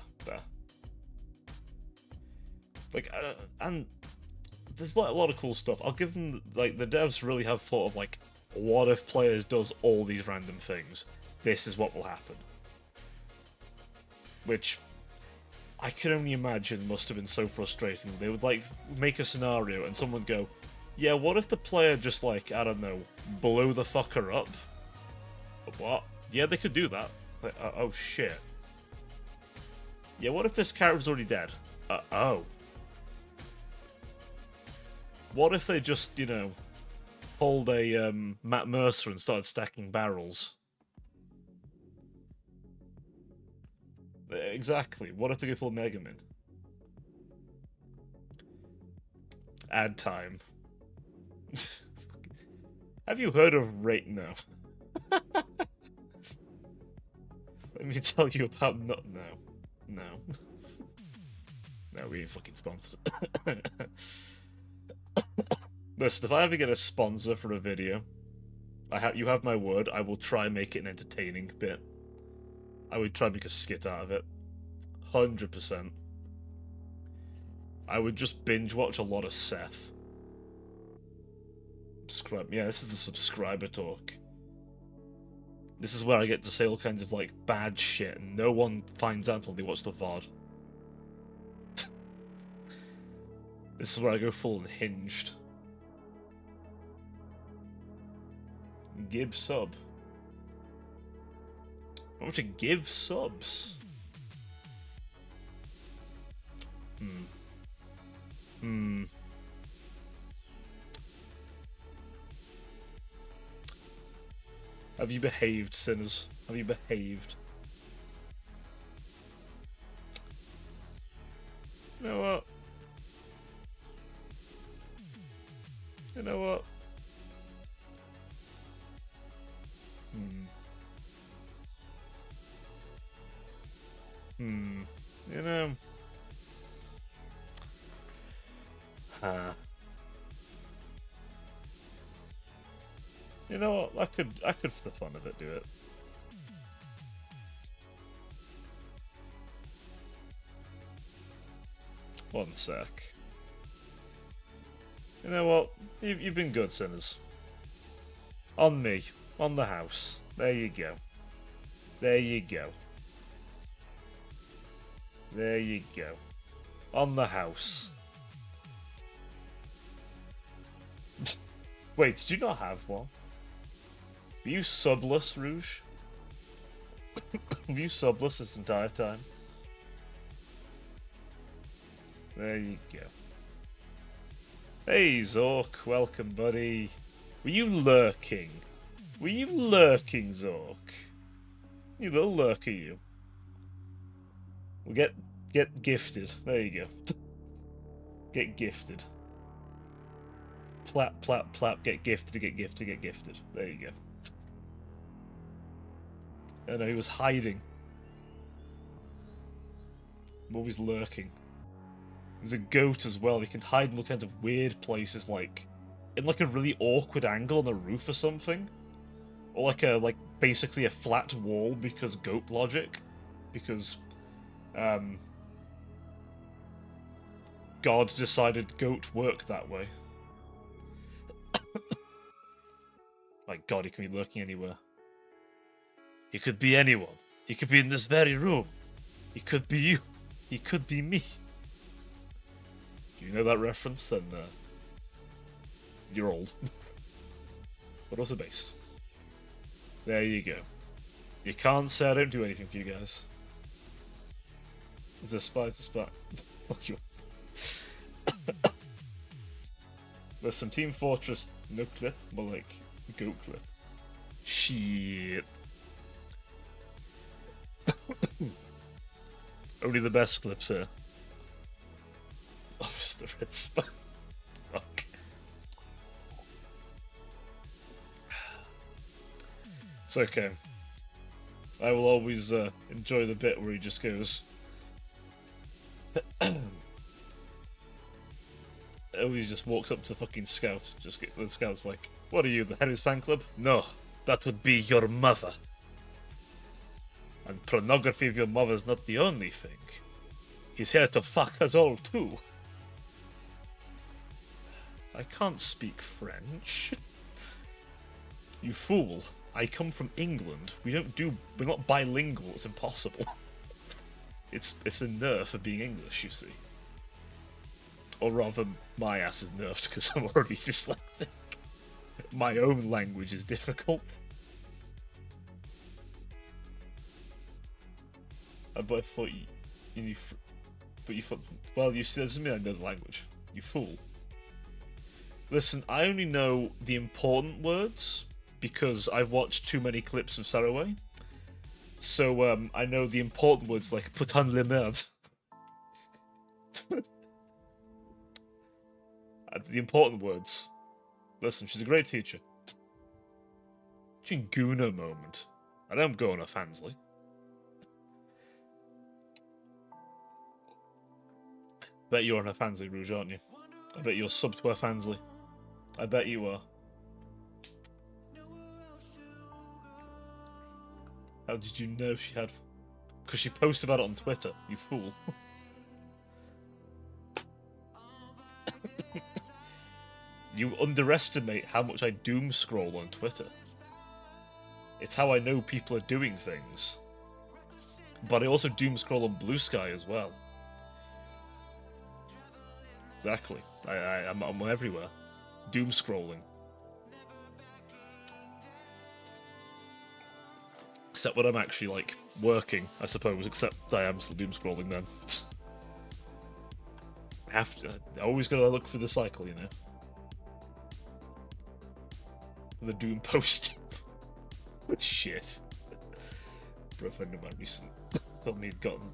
Like, and there's like a lot of cool stuff. I'll give them, like, the devs really have thought of, like, what if players does all these random things? This is what will happen. which I can only imagine must have been so frustrating. They would like make a scenario and someone would go, yeah, what if the player just like, I don't know, blew the fucker up? What? Yeah, they could do that. Like, oh shit. Yeah, what if this character's already dead? Oh. What if they just, you know, pulled a Matt Mercer and started stacking barrels? Exactly. What if they go full Mega Man? Ad time. Have you heard of Rate? No. Let me tell you about no. No, we ain't fucking sponsored. Listen, if I ever get a sponsor for a video, you have my word, I will try and make it an entertaining bit. I would try and make a skit out of it. 100%. I would just binge watch a lot of Seth. Subscribe. Yeah, this is the subscriber talk. This is where I get to say all kinds of, like, bad shit, and no one finds out until they watch the VOD. This is where I go full unhinged. Give sub. I want to give subs. Have you behaved, sinners? Have you behaved? You know what? You know what? You know. You know what? I could for the fun of it do it. One sec. You know what? You've been good, sinners. On me. On the house. There you go. There you go. There you go. On the house. Wait, did you not have one? Were you subless, Rouge? Were you subless this entire time? There you go. Hey, Zork. Welcome, buddy. Were you lurking? Were you lurking, Zork? You little lurker, you. Well, get gifted. There you go. Get gifted. Plap, plap, plap. Get gifted, get gifted, get gifted. There you go. I know, he was hiding. I'm always lurking. There's a goat as well. He can hide in all kinds of weird places, like in like a really awkward angle on a roof or something, or like basically a flat wall because goat logic, because God decided goat work that way. My God, he can be lurking anywhere. He could be anyone. He could be in this very room. He could be you. He could be me. Do you know that reference? Then you're old. But also based. There you go. You can't say I don't do anything for you guys. Is there a spy? Is there a spy? Fuck you. There's some Team Fortress no clip, but like goat clip. Shit. Only the best clips here. Oh, just the red spot. Fuck. It's okay. I will always enjoy the bit where he just goes. He just walks up to the fucking scout. The scout's like, "What are you, the head of his fan club?" "No, that would be your mother. And pornography of your mother's not the only thing. He's here to fuck us all too." I can't speak French. You fool. I come from England. We're not bilingual. It's impossible. It's a nerf for being English, you see. Or rather, my ass is nerfed because I'm already dyslexic. My own language is difficult. But I thought well, you see, that doesn't mean I know the language. You fool. Listen, I only know the important words because I've watched too many clips of Saraway. So, I know the important words like putain le merde. The important words. Listen, she's a great teacher. Chinguna moment. I don't go on a Fansly. Bet you're on a Fansly, Rouge, aren't you? I bet you're sub to a Fansly. I bet you are. How did you know she had? Because she posted about it on Twitter, you fool. You underestimate how much I doom scroll on Twitter. It's how I know people are doing things. But I also doom scroll on Blue Sky as well. Exactly. I'm everywhere. Doom scrolling. Except when I'm actually, like, working, I suppose, except I am still doom scrolling then. I always gotta look for the cycle, you know? The doom post. Shit. For a friend of mine recently told me he'd gotten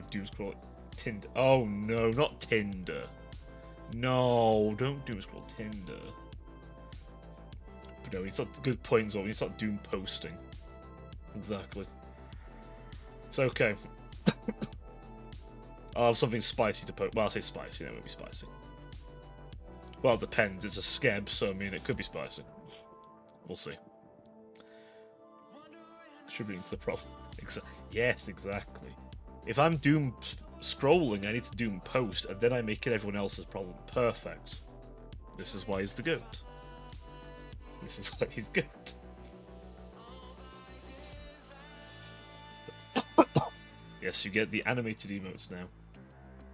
doom scroll Tinder. Oh no, not Tinder. No, don't doom scroll Tinder. But no, it's not good points on. It's not doom posting. Exactly. It's okay. I'll have something spicy to post. Well, I'll say spicy. That won't be spicy. Well, it depends. It's a skeb, so I mean, it could be spicy. We'll see. Contributing to the problem. Yes, exactly. If I'm doom scrolling, I need to doom post, and then I make it everyone else's problem. Perfect. This is why he's the goat. This is why he's good. Yes, you get the animated emotes now.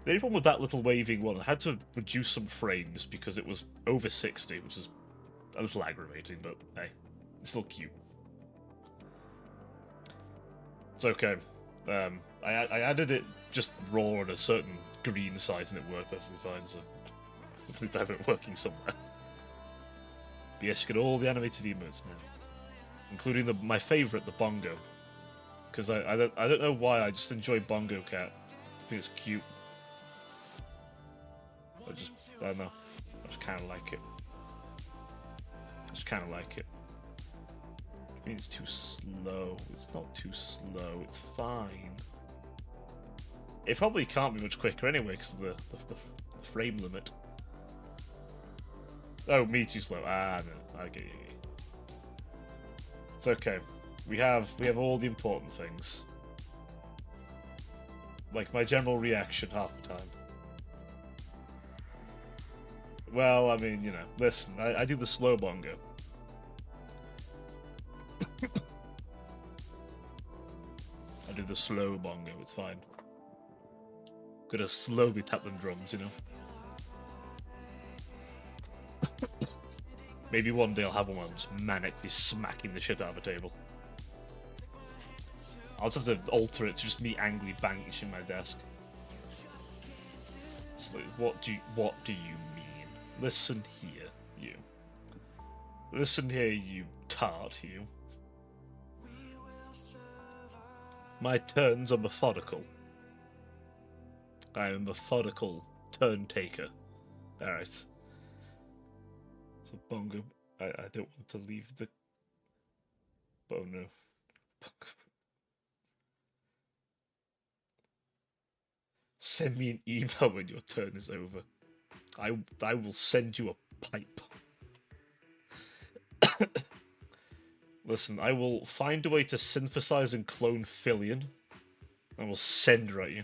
The only problem with that little waving one, I had to reduce some frames because it was over 60, which is a little aggravating, but hey, it's still cute. It's okay. I added it just raw on a certain green site and it worked perfectly fine, so at least I have it working somewhere. But yes, you get all the animated emotes now, including my favourite, the bongo, because I don't know why, I just enjoy Bongo Cat. I think it's cute. I don't know. I just kind of like it. I mean, it's too slow. It's not too slow. It's fine. It probably can't be much quicker anyway because of the frame limit. Oh, me too slow. Ah, no. I get you. It's okay. We have all the important things. Like my general reaction half the time. Well, I mean, you know, listen, I do the slow bongo. I do the slow bongo, it's fine. Gotta slowly tap them drums, you know? Maybe one day I'll have one where I'm just manically smacking the shit out of a table. I'll just have to alter it to just me angrily banging my desk. It's like, what do you mean? Listen here, you. Listen here, you tart, you. My turns are methodical. I am a methodical turn taker. Alright. So bongo. I don't want to leave the. Oh no. Send me an email when your turn is over. I will send you a pipe. Listen, I will find a way to synthesize and clone Fillion. I will send her at you.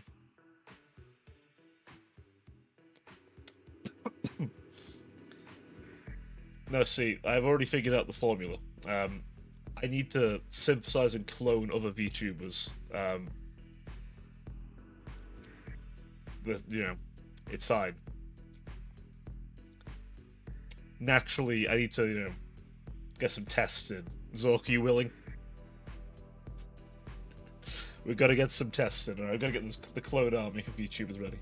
No, see, I've already figured out the formula. I need to synthesize and clone other VTubers. it's fine. Naturally, I need to, get some tests in. Zork, are you willing? We've got to get some tests in, alright? I've got to get the clone army of VTubers ready.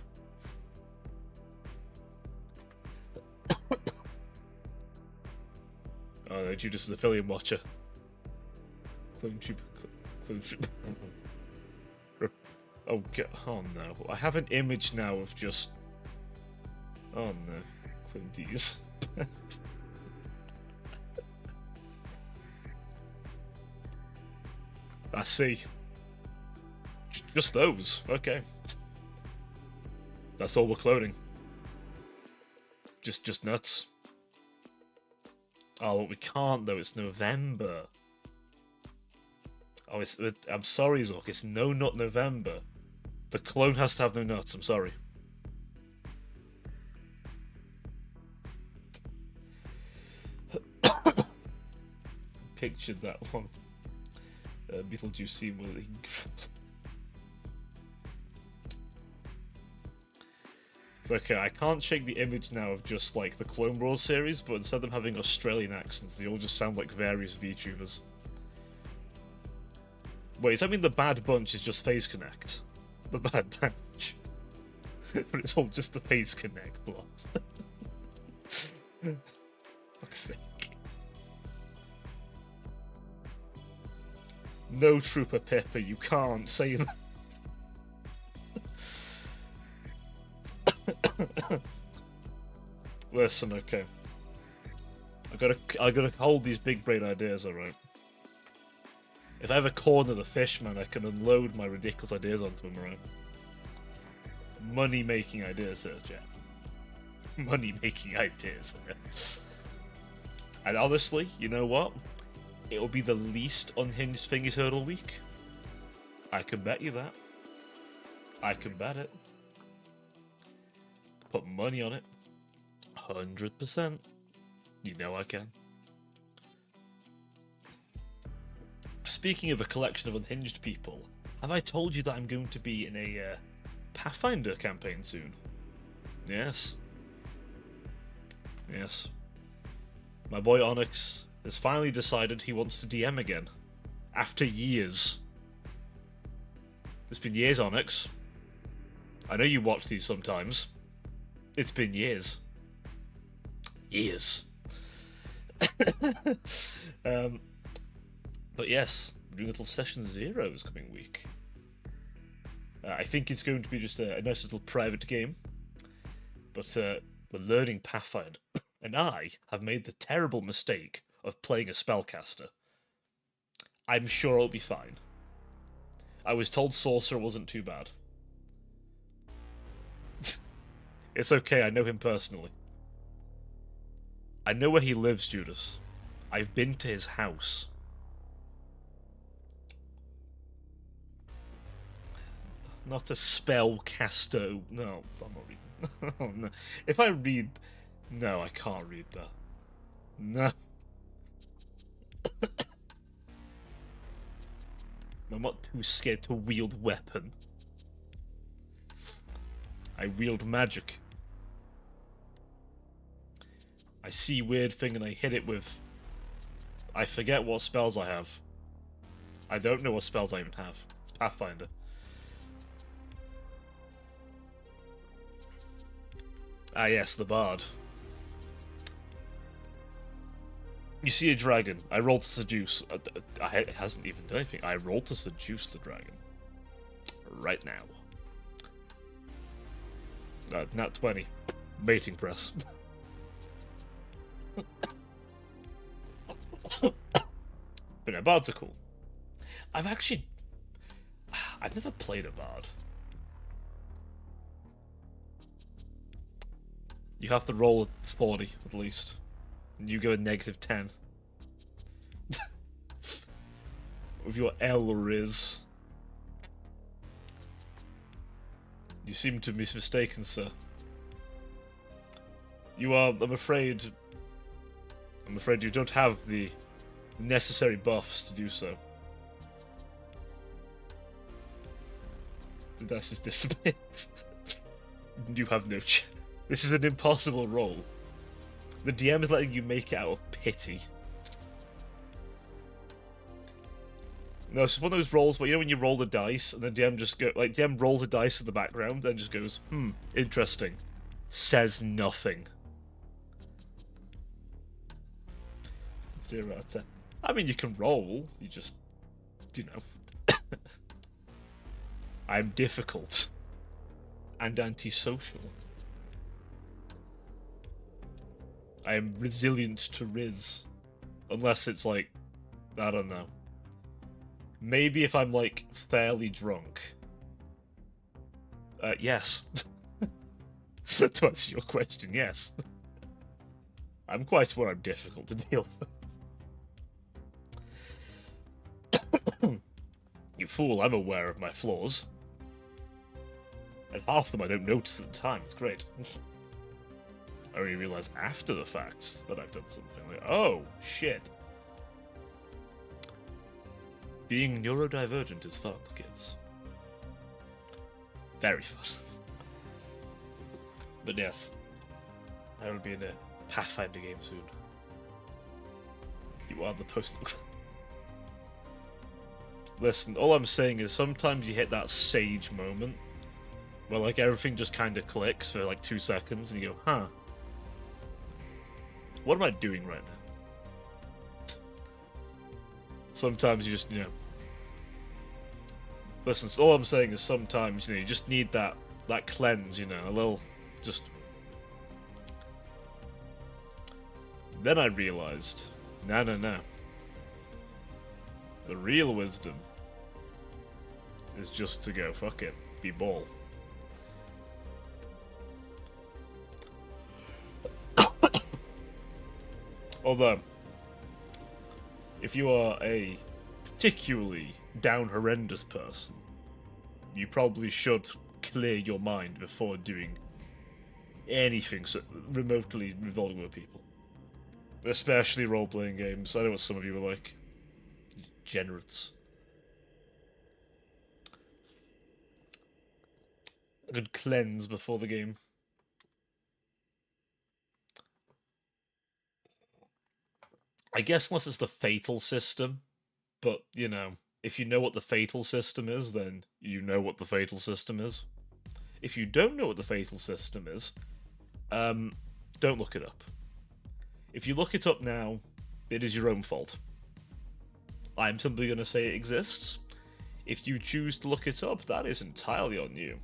Oh, no, Judas is a Philium watcher. Clone tube. Oh, oh no. I have an image now of just... Oh no. Clone D's. I see. Just those. Okay. That's all we're cloning. Just nuts. Oh, we can't though. It's November. Oh, I'm sorry, Zork. It's no nut November. The clone has to have no nuts. I'm sorry. Pictured that one. Beetlejuice scene where he... It's okay, I can't shake the image now of just like the Clone Wars series, but instead of them having Australian accents, they all just sound like various VTubers. Wait, does that mean the Bad Bunch is just Phase Connect? The Bad Bunch. But it's all just the Phase Connect lot. Fuck's sake. No, Trooper Pippa, you can't say that. Listen, okay. I gotta hold these big brain ideas, alright? If I ever corner the fish, man, I can unload my ridiculous ideas onto him, right? Money-making ideas, here, Jack. Money-making ideas. And honestly, you know what? It'll be the least unhinged Thingy Turtle week. I can bet you that. I can bet it. Put money on it. 100%. You know I can. Speaking of a collection of unhinged people, have I told you that I'm going to be in a Pathfinder campaign soon? Yes. Yes. My boy Onyx has finally decided he wants to DM again. After years. It's been years, Onyx. I know you watch these sometimes. It's been years. Years. But yes, we're doing a little Session 0 this coming week. I think it's going to be just a nice little private game. But we're learning Pathfinder. And I have made the terrible mistake of playing a spellcaster. I'm sure I'll be fine. I was told Sorcerer wasn't too bad. It's okay, I know him personally. I know where he lives, Judas. I've been to his house. Not a spellcaster. No, I'm not reading. Oh, no. If I read... No, I can't read that. No. I'm not too scared to wield weapon. I wield magic. I see weird thing and I hit it with... I forget what spells I have. I don't know what spells I even have. It's Pathfinder. Ah yes, the Bard. You see a dragon. I rolled to seduce. It hasn't even done anything. I rolled to seduce the dragon. Right now. Nat 20. Mating press. But no, bards are cool. I've never played a bard. You have to roll a 40 at least. And you go a -10. With your L Riz. You seem to be mistaken, sir. You are, I'm afraid you don't have the necessary buffs to do so. That's just disappointing. You have no chance. This is an impossible roll. The DM is letting you make it out of pity. No, it's just one of those rolls where, you know, when you roll the dice and the DM just go, like, DM rolls a dice in the background and just goes, interesting. Says nothing. 0 out of 10. I mean, you can roll, you just, you know. I'm difficult. And antisocial. I am resilient to Riz. Unless it's like, I don't know. Maybe if I'm like fairly drunk. Yes. To answer your question, yes. I'm quite aware I'm difficult to deal with. You fool, I'm aware of my flaws. And half of them I don't notice at the time, it's great. I only realise after the fact that I've done something. Like, oh, shit. Being neurodivergent is fun, kids. Very fun. But yes, I will be in a Pathfinder game soon. You are the postal. Listen, all I'm saying is sometimes you hit that sage moment where like everything just kind of clicks for like 2 seconds and you go, huh, what am I doing right now? Sometimes you just, you know. Listen, so all I'm saying is sometimes, you know, you just need that cleanse, you know, a little, just. Then I realised, no. The real wisdom is just to go, fuck it, be ball. Although, if you are a particularly down horrendous person, you probably should clear your mind before doing anything so remotely involving with people. Especially role-playing games. I know what some of you are like. Degenerates. A good cleanse before the game. I guess unless it's the fatal system, but, you know, if you know what the fatal system is, then you know what the fatal system is. If you don't know what the fatal system is, don't look it up. If you look it up now, it is your own fault. I'm simply going to say it exists. If you choose to look it up, that is entirely on you.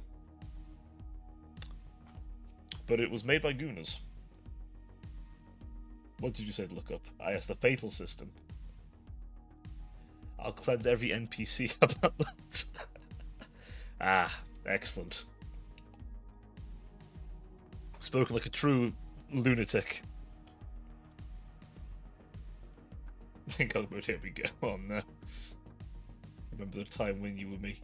But it was made by Gooners. What did you say to look up? Ah, yes, the fatal system. I'll cleanse every NPC about that. Ah, excellent. Spoken like a true lunatic. I think I'll go, here we go. Oh no. Remember the time when you were me.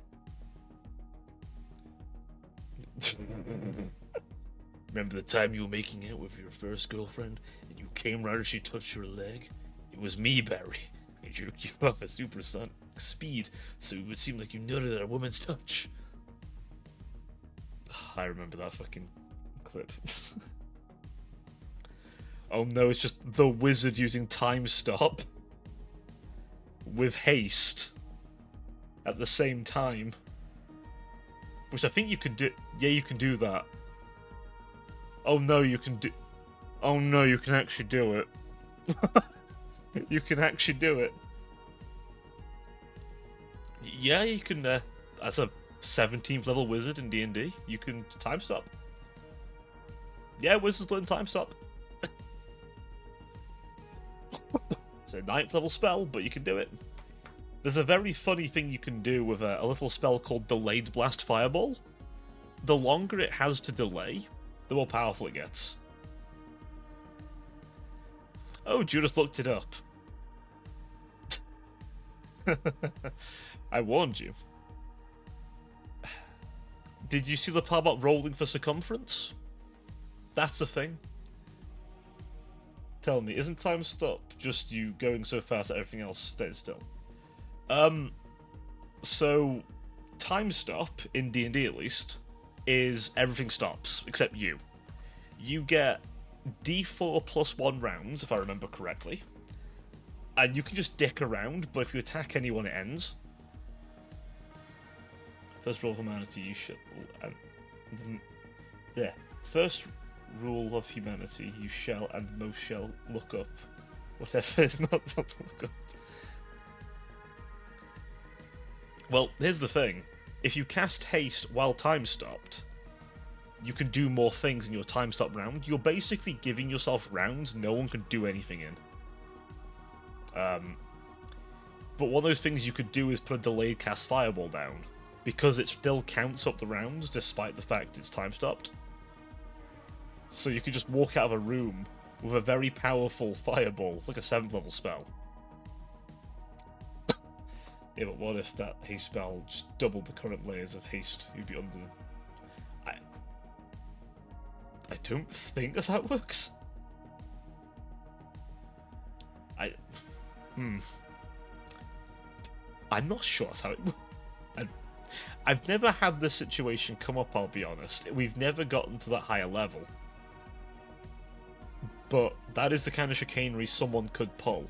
Remember the time you were making out with your first girlfriend and you came right as she touched your leg? It was me, Barry. I jerked you off at supersonic speed so it would seem like you nutted at a woman's touch. I remember that fucking clip. Oh no, it's just the wizard using time stop with haste at the same time. Which I think you can do. Yeah, you can do that. Oh no, you can do. Oh no, you can actually do it. You can actually do it. Yeah, you can. As a 17th level wizard in D&D, you can time stop. Yeah, wizards learn time stop. It's a 9th level spell, but you can do it. There's a very funny thing you can do with a little spell called Delayed Blast Fireball. The longer it has to delay, the more powerful it gets. Oh, you just looked it up. I warned you. Did you see the part about rolling for circumference? That's the thing. Tell me, isn't time stop just you going so fast that everything else stays still? So time stop in D&D at least is everything stops, except you. You get D4 plus 1 rounds, if I remember correctly. And you can just dick around, but if you attack anyone, it ends. First rule of humanity, you shall... yeah. First rule of humanity, you shall and most shall look up. Whatever is not to look up. Well, here's the thing. If you cast haste while time stopped, you can do more things in your time stop round. You're basically giving yourself rounds no one can do anything in. But one of those things you could do is put a delayed cast fireball down, because it still counts up the rounds despite the fact it's time stopped. So you could just walk out of a room with a very powerful fireball, like a 7th level spell. Yeah, but what if that haste spell just doubled the current layers of haste? You'd be under... I don't think that's how it works. I'm not sure that's how it works. I've never had this situation come up, I'll be honest. We've never gotten to that higher level. But that is the kind of chicanery someone could pull.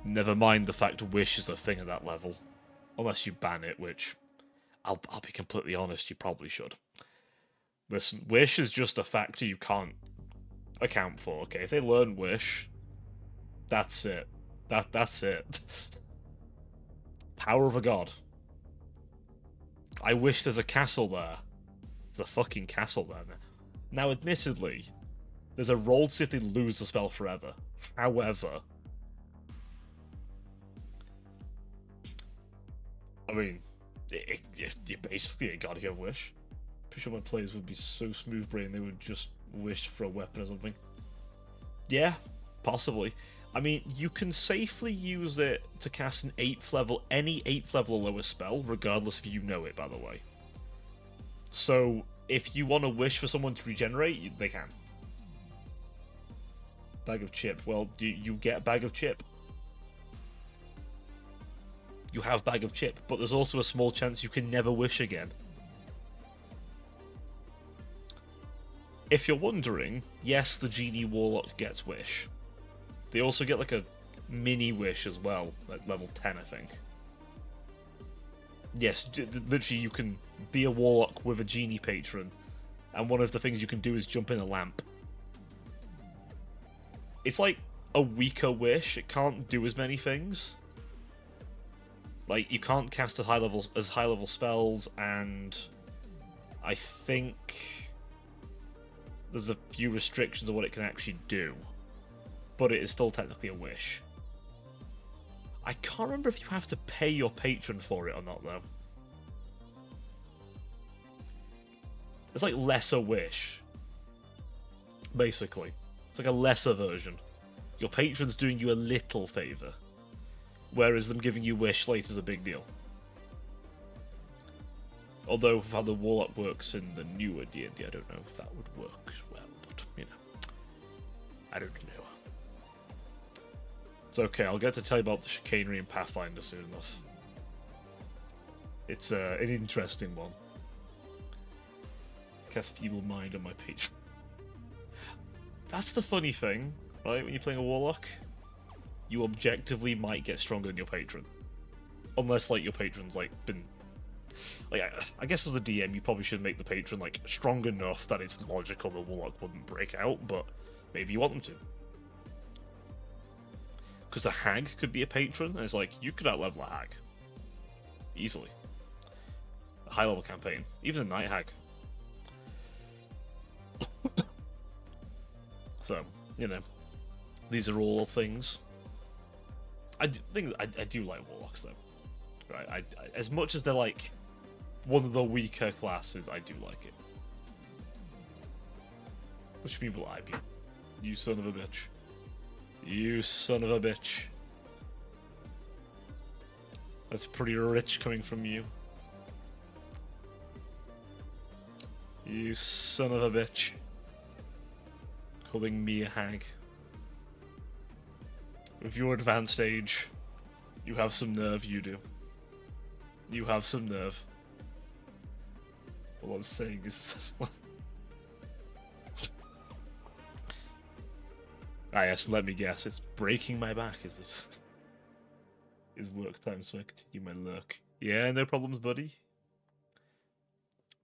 Never mind the fact Wish is a thing at that level. Unless you ban it, which... I'll be completely honest, you probably should. Listen, Wish is just a factor you can't account for, okay? If they learn Wish, that's it. That's it. Power of a god. I wish there's a castle there. There's a fucking castle there now. Now, admittedly, there's a roll to see if they lose the spell forever. However, I mean, you're basically a god if you have Wish. Pretty sure my players would be so smooth-brained they would just wish for a weapon or something. Yeah, possibly. I mean, you can safely use it to cast an 8th level, any 8th level or lower spell, regardless if you know it, by the way. So, if you want to wish for someone to regenerate, they can. Bag of Chip. Well, you get Bag of Chip. You have Bag of Chip, but there's also a small chance you can never wish again. If you're wondering, yes, the Genie Warlock gets Wish. They also get like a mini Wish as well, at level 10, I think. Yes, literally you can be a Warlock with a Genie patron, and one of the things you can do is jump in a lamp. It's like a weaker Wish, it can't do as many things. Like, you can't cast high level spells, and I think there's a few restrictions on what it can actually do. But it is still technically a wish. I can't remember if you have to pay your patron for it or not, though. It's like lesser wish. Basically. It's like a lesser version. Your patron's doing you a little favour. Whereas them giving you wish later is a big deal. Although, how the Warlock works in the newer D&D, I don't know if that would work as well. But, you know. I don't know. It's okay, I'll get to tell you about the chicanery in Pathfinder soon enough. It's an interesting one. Cast Feeble Mind on my page. That's the funny thing, right? When you're playing a Warlock, you objectively might get stronger than your patron. Unless, like, your patron's, like, been... Like, I guess as a DM, you probably should make the patron, like, strong enough that it's logical the Warlock wouldn't break out, but maybe you want them to. Because a hag could be a patron, and it's like, you could outlevel a hag. Easily. A high-level campaign. Even a night hag. So, you know, these are all things. I do like Warlocks, though. Right? As much as they're, like, one of the weaker classes, I do like it. Which people I be? You son of a bitch. You son of a bitch. That's pretty rich coming from you. You son of a bitch. Calling me a hag. With your advanced age, you have some nerve, you do. You have some nerve. All I'm saying is ah yes, let me guess, it's breaking my back, is it? Is work time so I continue my lurk? Yeah, no problems, buddy.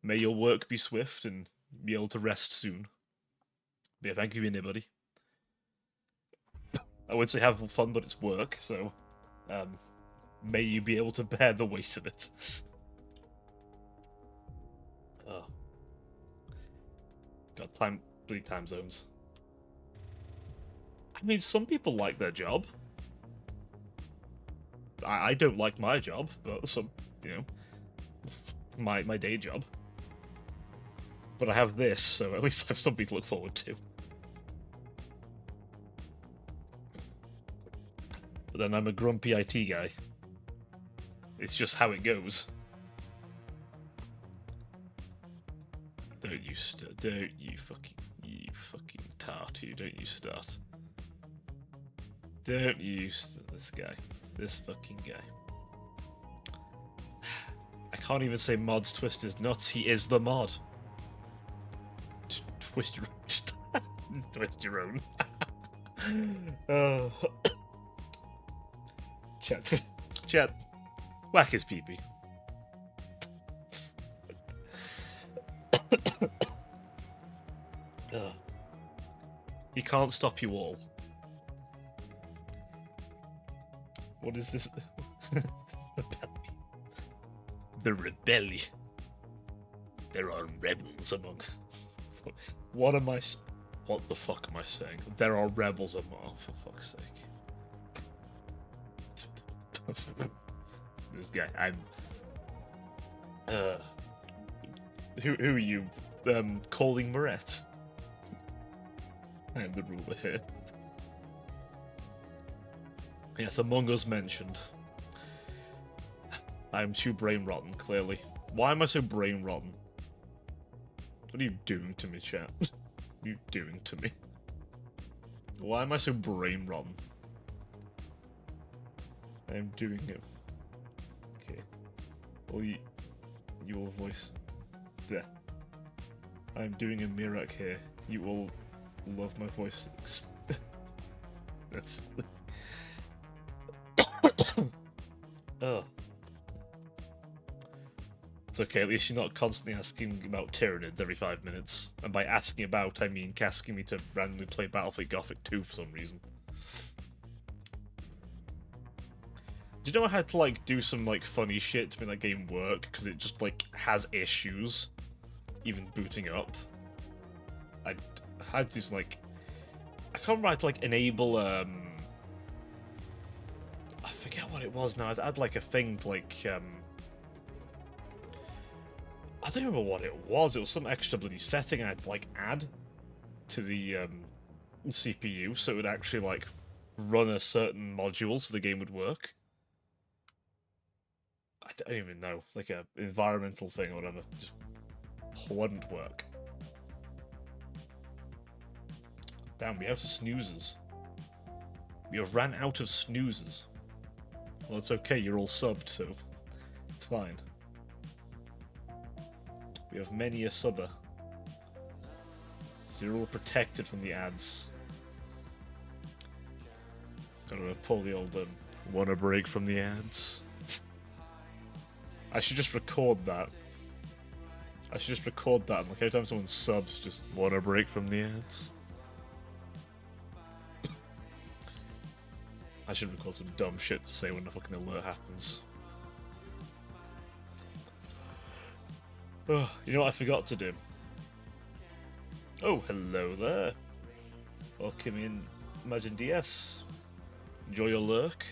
May your work be swift and be able to rest soon. But yeah, thank you for being here, buddy. I would say have fun, but it's work, so may you be able to bear the weight of it. Oh. God, bleed time zones. I mean, some people like their job. I don't like my job, but some, you know, my day job. But I have this, so at least I have something to look forward to. But then I'm a grumpy IT guy. It's just how it goes. Don't you fucking tart, you, don't you start. Don't you this fucking guy. I can't even say Mod's twist his nuts, he is the mod. Twist your twist your own. Oh. Chat, whack his peepee. He can't stop you all. What is this? The rebellion. There are rebels among. What am I? What the fuck am I saying? There are rebels among. For fuck's sake. This guy. I'm. Who are you? Calling Moret? I am the ruler here. Yes, Among Us mentioned. I'm too brain rotten, clearly. Why am I so brain rotten? What are you doing to me, chat? What are you doing to me? Why am I so brain rotten? I'm doing it. Okay. Well, you will voice. There. I'm doing a Mirak here. You will love my voice. That's. Oh. It's okay, at least you're not constantly asking about Tyranids every 5 minutes. And by asking about, I mean asking me to randomly play Battlefield Gothic 2 for some reason. Do you know I had to, like, do some, like, funny shit to make that game work? Because it just, like, has issues. Even booting up. I had to do some, like... I can't remember how to, like, enable, I forget what it was now. I had, like, a thing to, like, I don't remember what it was. It was some extra bloody setting I had to, like, add to the, CPU, so it would actually, like, run a certain module so the game would work. I don't even know. Like, a environmental thing or whatever. Just wouldn't work. Damn, we out of snoozes. We have ran out of snoozes. Well, it's okay, you're all subbed, so it's fine. We have many a subber. So you're all protected from the ads. Gotta pull the old, wanna break from the ads? I should just record that. I should just record that, and like every time someone subs, just wanna break from the ads. I should record some dumb shit to say when the fucking alert happens. Oh, you know what I forgot to do? Oh, hello there. Welcome in, Imagine DS. Enjoy your lurk.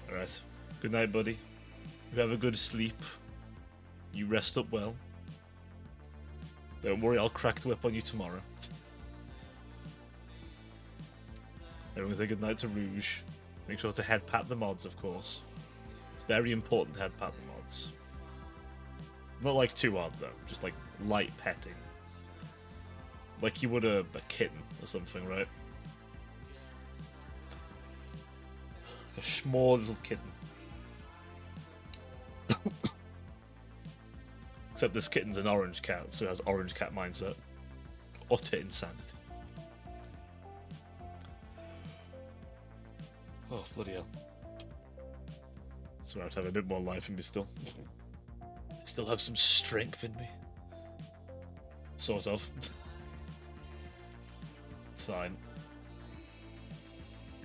Alright. Good night, buddy. You have a good sleep. You rest up well. Don't worry, I'll crack the whip on you tomorrow. Everyone say good night to Rouge. Make sure to head pat the mods, of course. It's very important to head pat the mods. Not like too hard, though. Just like light petting. Like you would a kitten or something, right? A small little kitten. Except this kitten's an orange cat, so it has orange cat mindset. Utter insanity. Oh, bloody hell. So I have to have a bit more life in me still. I still have some strength in me. Sort of. It's fine.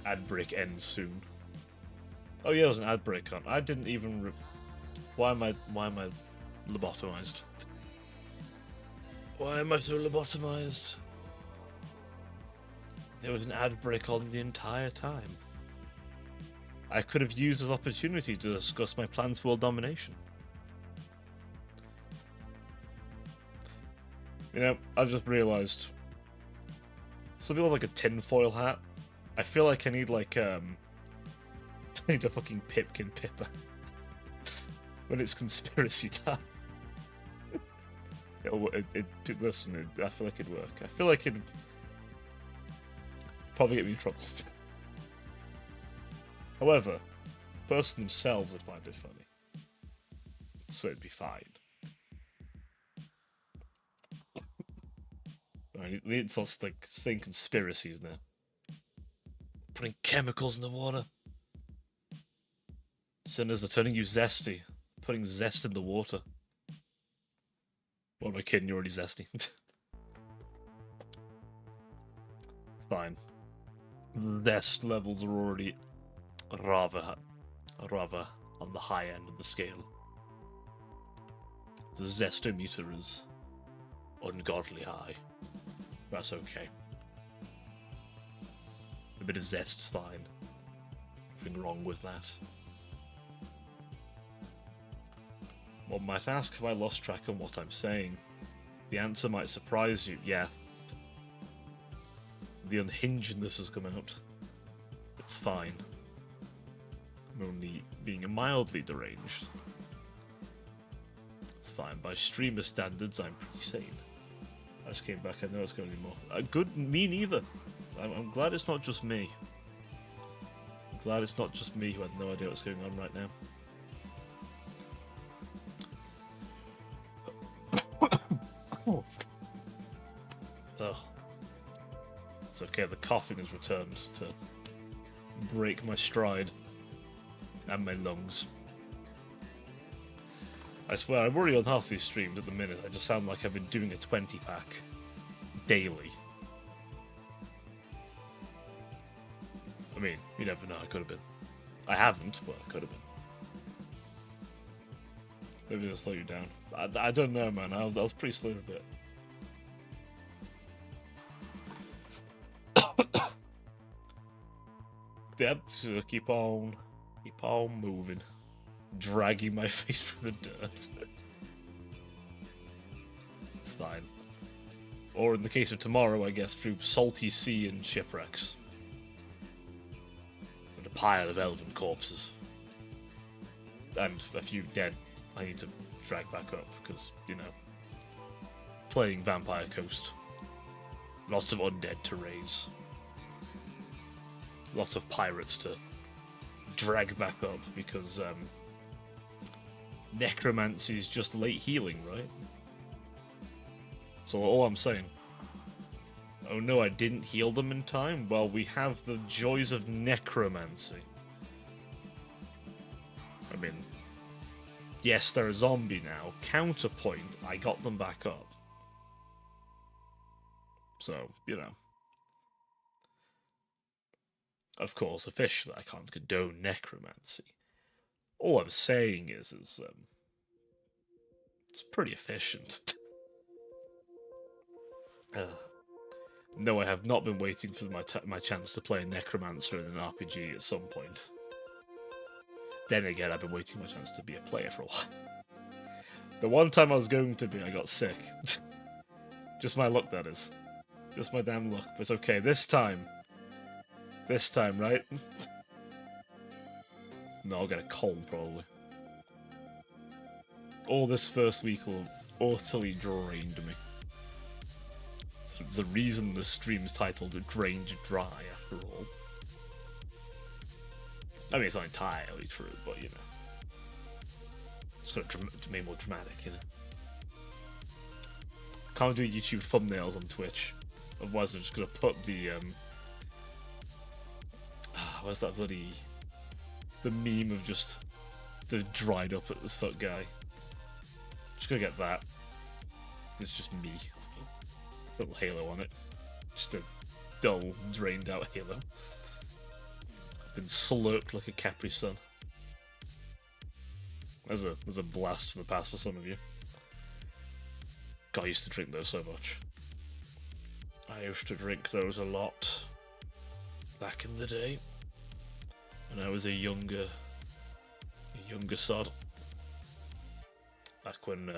Ad break ends soon. Oh yeah, there's an ad break on. I didn't even. Why am I lobotomized? Why am I so lobotomized? There was an ad break on the entire time. I could have used this opportunity to discuss my plans for world domination. You know, I've just realised. Some people have like a tinfoil hat. I feel like I need like I need a fucking Pipkin Pipper when it's conspiracy time. Listen, I feel like it'd work. I feel like it'd probably get me in trouble. However, the person themselves would find it funny, so it'd be fine. Right, it's all like saying conspiracies now. Putting chemicals in the water. Sinners are turning you zesty. Putting zest in the water. What am I kidding? You're already zesty. It's fine. Zest levels are already rather on the high end of the scale. The zestometer is ungodly high. That's okay. A bit of zest's fine. Nothing wrong with that. One might ask, have I lost track on what I'm saying? The answer might surprise you. Yeah. The unhingedness has come out. It's fine. I'm only being mildly deranged. It's fine. By streamer standards, I'm pretty sane. I just came back, I know it's going to be more. Good, me neither. I'm glad it's not just me. I'm glad it's not just me who had no idea what's going on right now. Oh. It's okay, the coughing has returned to break my stride and my lungs. I swear, I'm already on half these streams at the minute. I just sound like I've been doing a 20-pack daily. I mean, you never know, I could have been. I haven't, but I could have been. Maybe it'll slow you down. I don't know, man. I was pretty slow a bit. Yep, so keep on moving. Dragging my face through the dirt. It's fine. Or in the case of tomorrow, I guess, through salty sea and shipwrecks. And a pile of elven corpses. And a few dead I need to drag back up, because, you know, playing Vampire Coast. Lots of undead to raise. Lots of pirates to drag back up, because, necromancy is just late healing, right? So all I'm saying... Oh no, I didn't heal them in time? Well, we have the joys of necromancy. I mean... Yes, they're a zombie now. Counterpoint, I got them back up. So, you know. Of course, officially, I can't condone necromancy. All I'm saying is it's pretty efficient. No, I have not been waiting for my chance to play a necromancer in an RPG at some point. Then again, I've been waiting for my chance to be a player for a while. The one time I was going to be, I got sick. Just my luck, that is. Just my damn luck. But it's okay, this time. This time, right? No, I'll get a cold, probably. All this first week will have utterly drained me. It's the reason the stream's titled Drained Dry, after all. I mean, it's not entirely true, but, you know. It's got to be more dramatic, you know. Can't do YouTube thumbnails on Twitch. Otherwise, I'm just gonna put the where's that bloody the meme of just the dried up at this fuck guy. Just gonna get that. It's just me. Little halo on it. Just a dull, drained out halo. Been slurped like a Capri Sun. There's a blast for the past for some of you. God, I used to drink those so much. I used to drink those a lot back in the day when I was a younger sod. Back when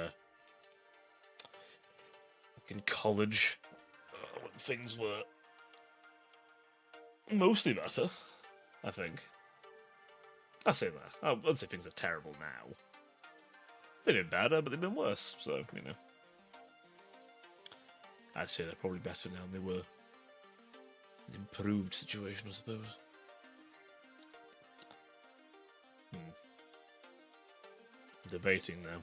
in college, when things were mostly better, I think. I say that. I wouldn't say things are terrible now. They've been better, but they've been worse, so, you know. I'd say they're probably better now than they were. An improved situation, I suppose. Debating now.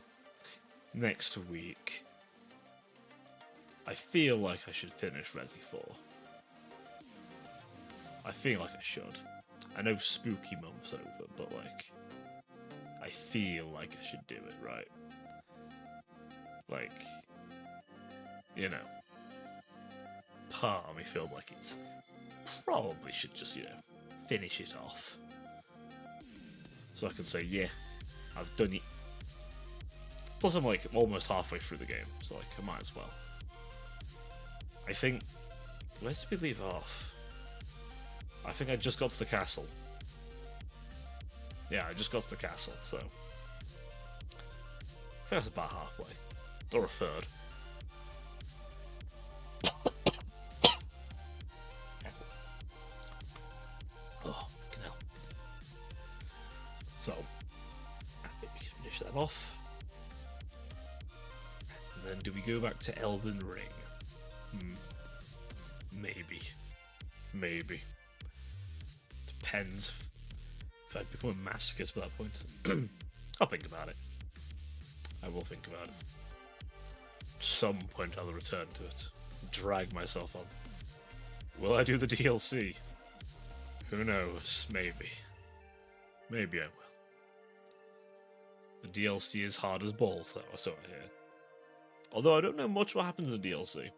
Next week, I feel like I should finish Resi 4. I feel like I should. I know spooky month's over, but like, I feel like I should do it, right? Like, you know, part of me feels like it's probably should just, you know, finish it off. So I can say, yeah, I've done it. Plus I'm like almost halfway through the game, so like, I might as well. I think, where did we leave off? I think I just got to the castle. Yeah, I just got to the castle, so... I think that's about halfway. Or a third. Oh, fucking hell. So, I think we can finish that off. And then do we go back to Elden Ring? Maybe. Maybe. Depends if I become a masochist by that point. I'll think about it. I will think about it. At some point I'll return to it. Drag myself on. Will I do the DLC? Who knows? Maybe. Maybe I will. The DLC is hard as balls though, I sort of hear. Although I don't know much what happens in the DLC.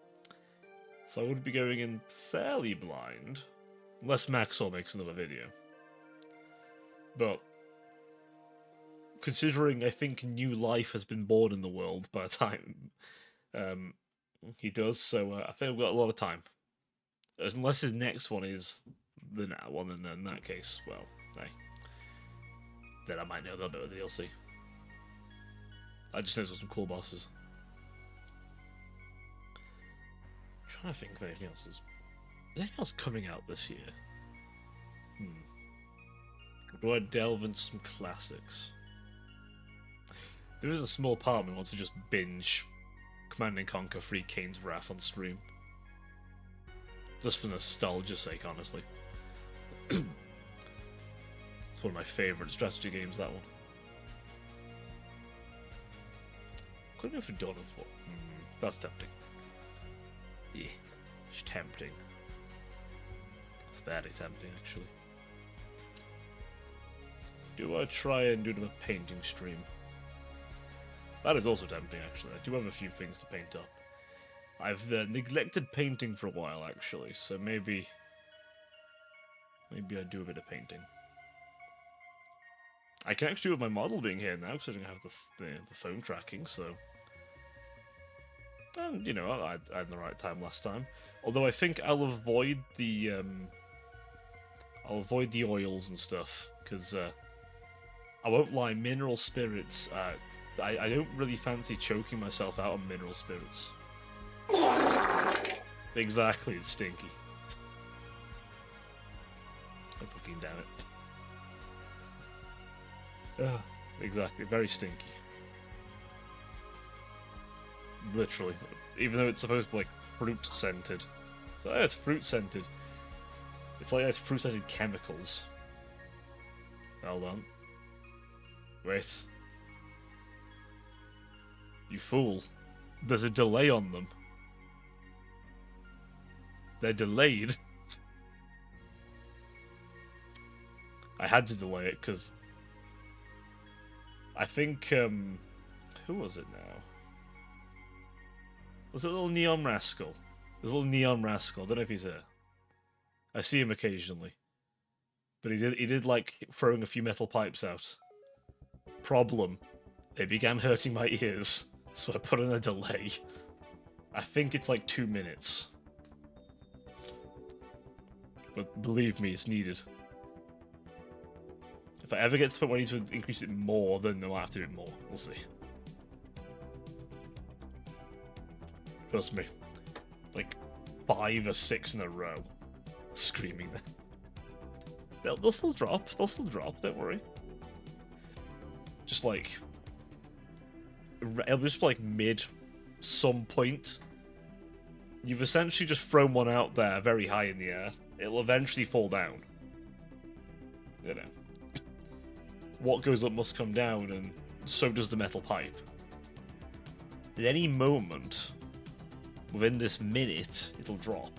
So I would be going in fairly blind. Unless Maxwell makes another video. But, considering I think new life has been born in the world by the time he does, so I think we've got a lot of time. Unless his next one is the now one, and in that case, well, hey. Then I might know a little bit of the DLC. I just know there's some cool bosses. I'm trying to think if anything else is anything else coming out this year? Do I delve into some classics? There is a small part of me wants to just binge Command & Conquer 3 Kane's Wrath on stream. Just for nostalgia's sake, honestly. It's one of my favourite strategy games, that one. Couldn't have done it for. That's tempting. Yeah, it's tempting. It's very tempting, actually. Do I try and do a painting stream? That is also tempting, actually. I do have a few things to paint up. I've neglected painting for a while, actually, so maybe I do a bit of painting. I can actually do with my model being here now, because I don't have the phone tracking, so... And, you know, I had the right time last time. Although I think I'll avoid the oils and stuff, because... I won't lie, mineral spirits, I don't really fancy choking myself out on mineral spirits. Exactly, it's stinky. Oh, fucking damn it. Ugh, exactly, very stinky. Literally. Even though it's supposed to be, like, fruit-scented. So, yeah, it's fruit-scented. It's like it's fruit-scented chemicals. Hold on. Wait. You fool. There's a delay on them. They're delayed. I had to delay it because I think who was it now? Was it Little Neon Rascal? There's a Little Neon Rascal. I don't know if he's here. I see him occasionally, but he did like throwing a few metal pipes out. Problem, they began hurting my ears, so I put in a delay. I think it's like 2 minutes, but believe me, it's needed. If I ever get to the point where I need to increase it more, then I'll have to do it more. We'll see. Trust me. Like 5 or 6 in a row. Screaming there. They'll still drop. They'll still drop, don't worry. Just like... It'll just like mid some point. You've essentially just thrown one out there very high in the air. It'll eventually fall down. You know. What goes up must come down, and so does the metal pipe. At any moment, within this minute, it'll drop.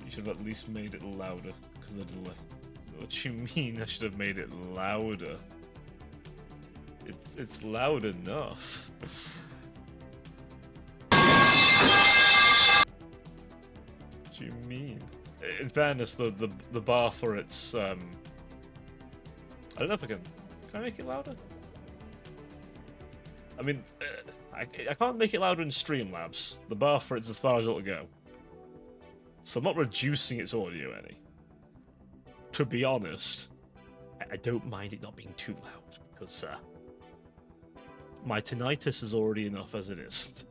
You should have at least made it louder, because of the delay. What do you mean I should have made it louder? It's loud enough. What do you mean? In fairness, the bar for its I don't know if I can I make it louder? I mean, I can't make it louder in Streamlabs. The bar for it's as far as it'll go. So I'm not reducing its audio any. To be honest, I don't mind it not being too loud, because my tinnitus is already enough as it is.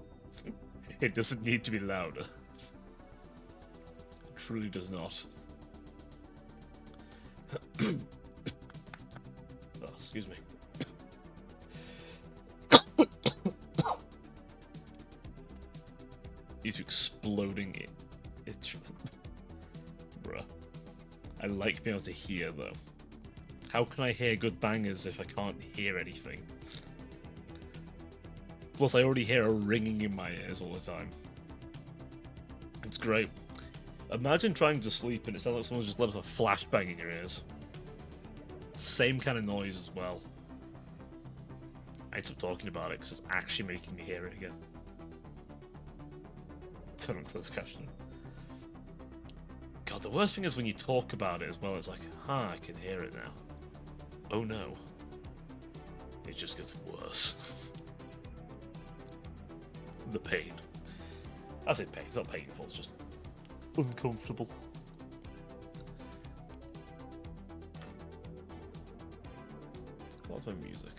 It doesn't need to be louder. It truly does not. Oh, excuse me. He's exploding it. Bruh. I like being able to hear, though. How can I hear good bangers if I can't hear anything? Plus, I already hear a ringing in my ears all the time. It's great. Imagine trying to sleep and it sounds like someone's just let off a flashbang in your ears. Same kind of noise as well. I need to stop talking about it because it's actually making me hear it again. Turn on closed captioning. God, the worst thing is when you talk about it as well, it's like, I can hear it now. Oh no. It just gets worse. The pain. I say pain, it's not painful, it's just uncomfortable. What's my music?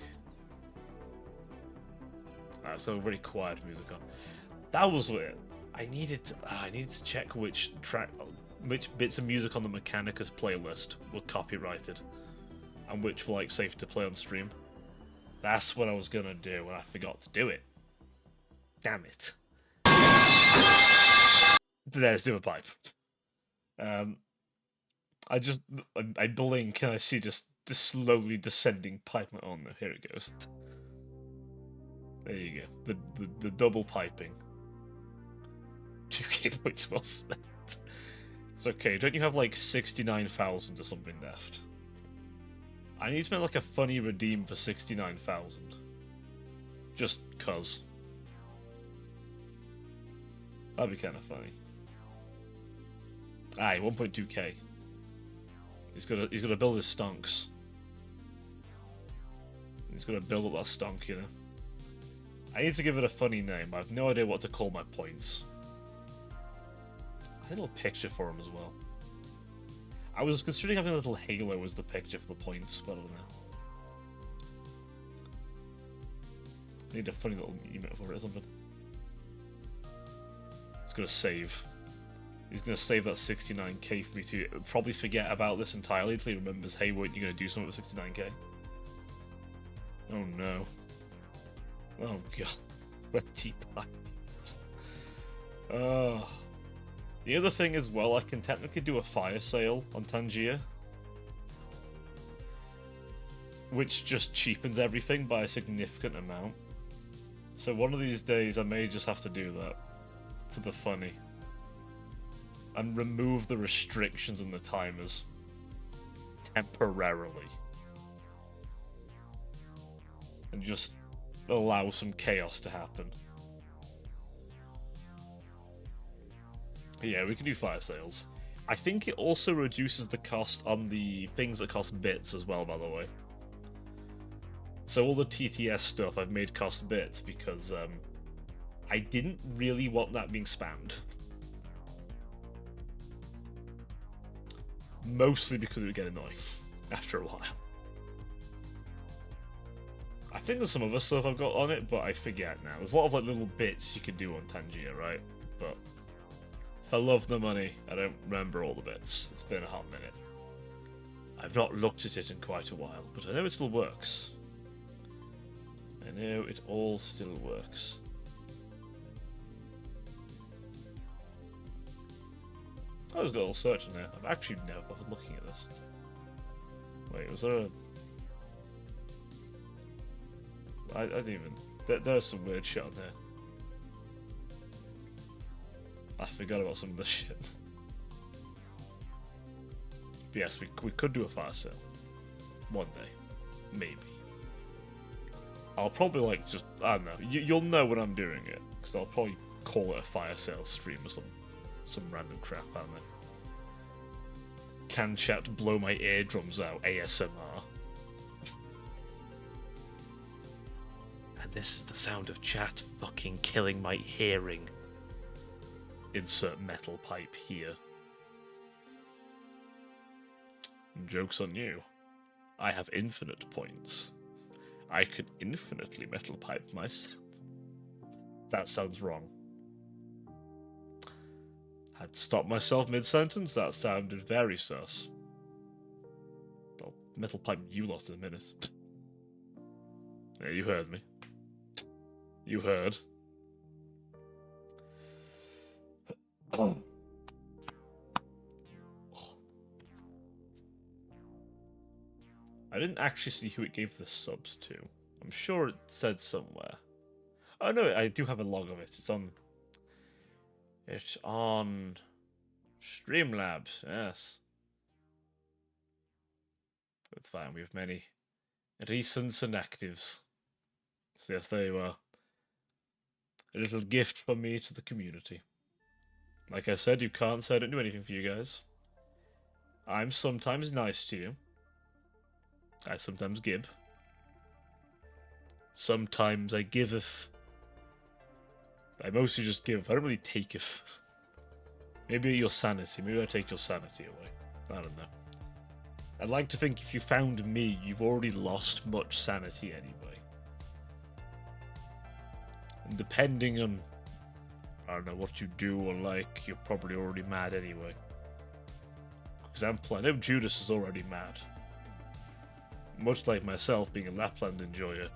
Alright, so very quiet music on. That was weird. I needed to check which bits of music on the Mechanicus playlist were copyrighted and which were like safe to play on stream. That's what I was gonna do and I forgot to do it. Damn it. There's the other pipe. I blink and I see just the slowly descending pipe. Oh no, here it goes. There you go. The double piping. 2k points well spent. It's okay, don't you have like 69,000 or something left? I need to make like a funny redeem for 69,000. Just cuz. That'd be kind of funny. Aye, 1.2k. He's gotta build his stonks. He's gotta build up that stonk, you know. I need to give it a funny name. I have no idea what to call my points. I had a little picture for him as well. I was considering having a little halo as the picture for the points, but I don't know. I need a funny little emote for it or something. He's gonna save. He's gonna save that 69k for me to probably forget about this entirely until he remembers, hey, weren't you gonna do something with 69k? Oh no. Oh god. Wetty pipe. Oh. The other thing as well, I can technically do a fire sale on Tangier, which just cheapens everything by a significant amount. So one of these days I may just have to do that for the funny. And remove the restrictions on the timers. Temporarily. And just allow some chaos to happen. Yeah, we can do fire sales. I think it also reduces the cost on the things that cost bits as well, by the way. So all the TTS stuff I've made cost bits because I didn't really want that being spammed. Mostly because it would get annoying after a while. I think there's some other stuff I've got on it, but I forget now. There's a lot of like little bits you can do on Tangier, right? But if I love the money, I don't remember all the bits. It's been a hot minute. I've not looked at it in quite a while, but I know it still works. I know it all still works. I was got a little search in there. I've actually never bothered looking at this. Wait, was there a... I didn't even... There's some weird shit on there. I forgot about some of this shit. But yes, we could do a fire sale. One day. Maybe. I'll probably like just... I don't know. You'll know when I'm doing it. Because I'll probably call it a fire sale stream or some random crap, I don't know. Can chat blow my eardrums out ASMR. And this is the sound of chat fucking killing my hearing. Insert metal pipe here. Joke's on you. I have infinite points. I could infinitely metal pipe myself. That sounds wrong. Had to stop myself mid-sentence. That sounded very sus. I'll metal pipe you lot in a minute. Yeah, you heard me. You heard. I didn't actually see who it gave the subs to. I'm sure it said somewhere. Oh no, I do have a log of it. It's on Streamlabs, yes. That's fine, we have many recents and actives. So yes, there you are. A little gift from me to the community. Like I said, you can't say I don't do anything for you guys. I'm sometimes nice to you. I sometimes give. Sometimes I giveth. I mostly just give. I don't really taketh. Maybe your sanity. Maybe I take your sanity away. I don't know. I'd like to think if you found me, you've already lost much sanity anyway. And depending on, I don't know, what you do or like, you're probably already mad anyway. For example, I know Judas is already mad. Much like myself being a Lapland enjoyer,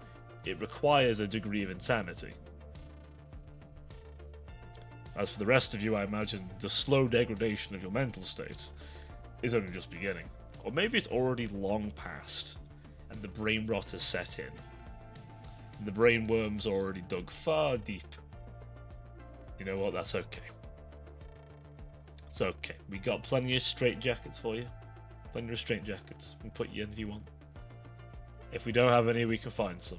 it requires a degree of insanity. As for the rest of you, I imagine the slow degradation of your mental state is only just beginning. Or maybe it's already long past, and the brain rot has set in. And the brain worm's already dug far deep. You know what, that's okay. It's okay. We got plenty of straitjackets for you. Plenty of straitjackets. We can put you in if you want. If we don't have any, we can find some.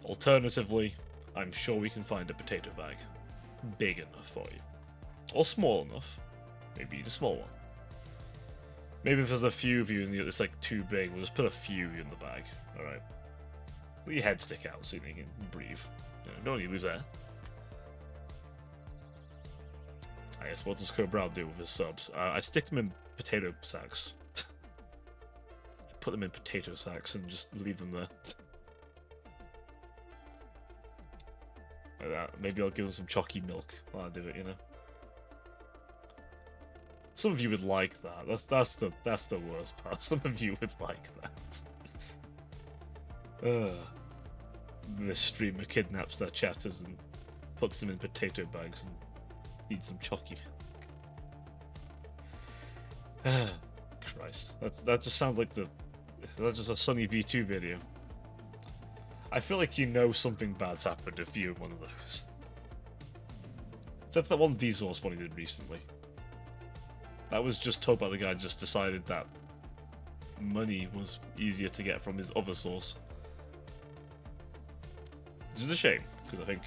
Alternatively, I'm sure we can find a potato bag. Big enough for you. Or small enough. Maybe a small one. Maybe if there's a few of you and it's like too big, we'll just put a few of you in the bag. Alright. Let your head stick out so you can breathe. You know, don't you lose air. I guess what does Cobral do with his subs? I stick them in potato sacks. I put them in potato sacks and just leave them there. Like that. Maybe I'll give them some chalky milk while I do it, you know. Some of you would like that. That's the worst part. Some of you would like that. This streamer kidnaps their chatters and puts them in potato bags and feeds them chalky milk. Christ, that just sounds like that's just a Sunny V2 video. I feel like you know something bad's happened if you're one of those. Except for that one Vsauce one he did recently. That was just told by the guy just decided that money was easier to get from his other source. Which is a shame, because I think,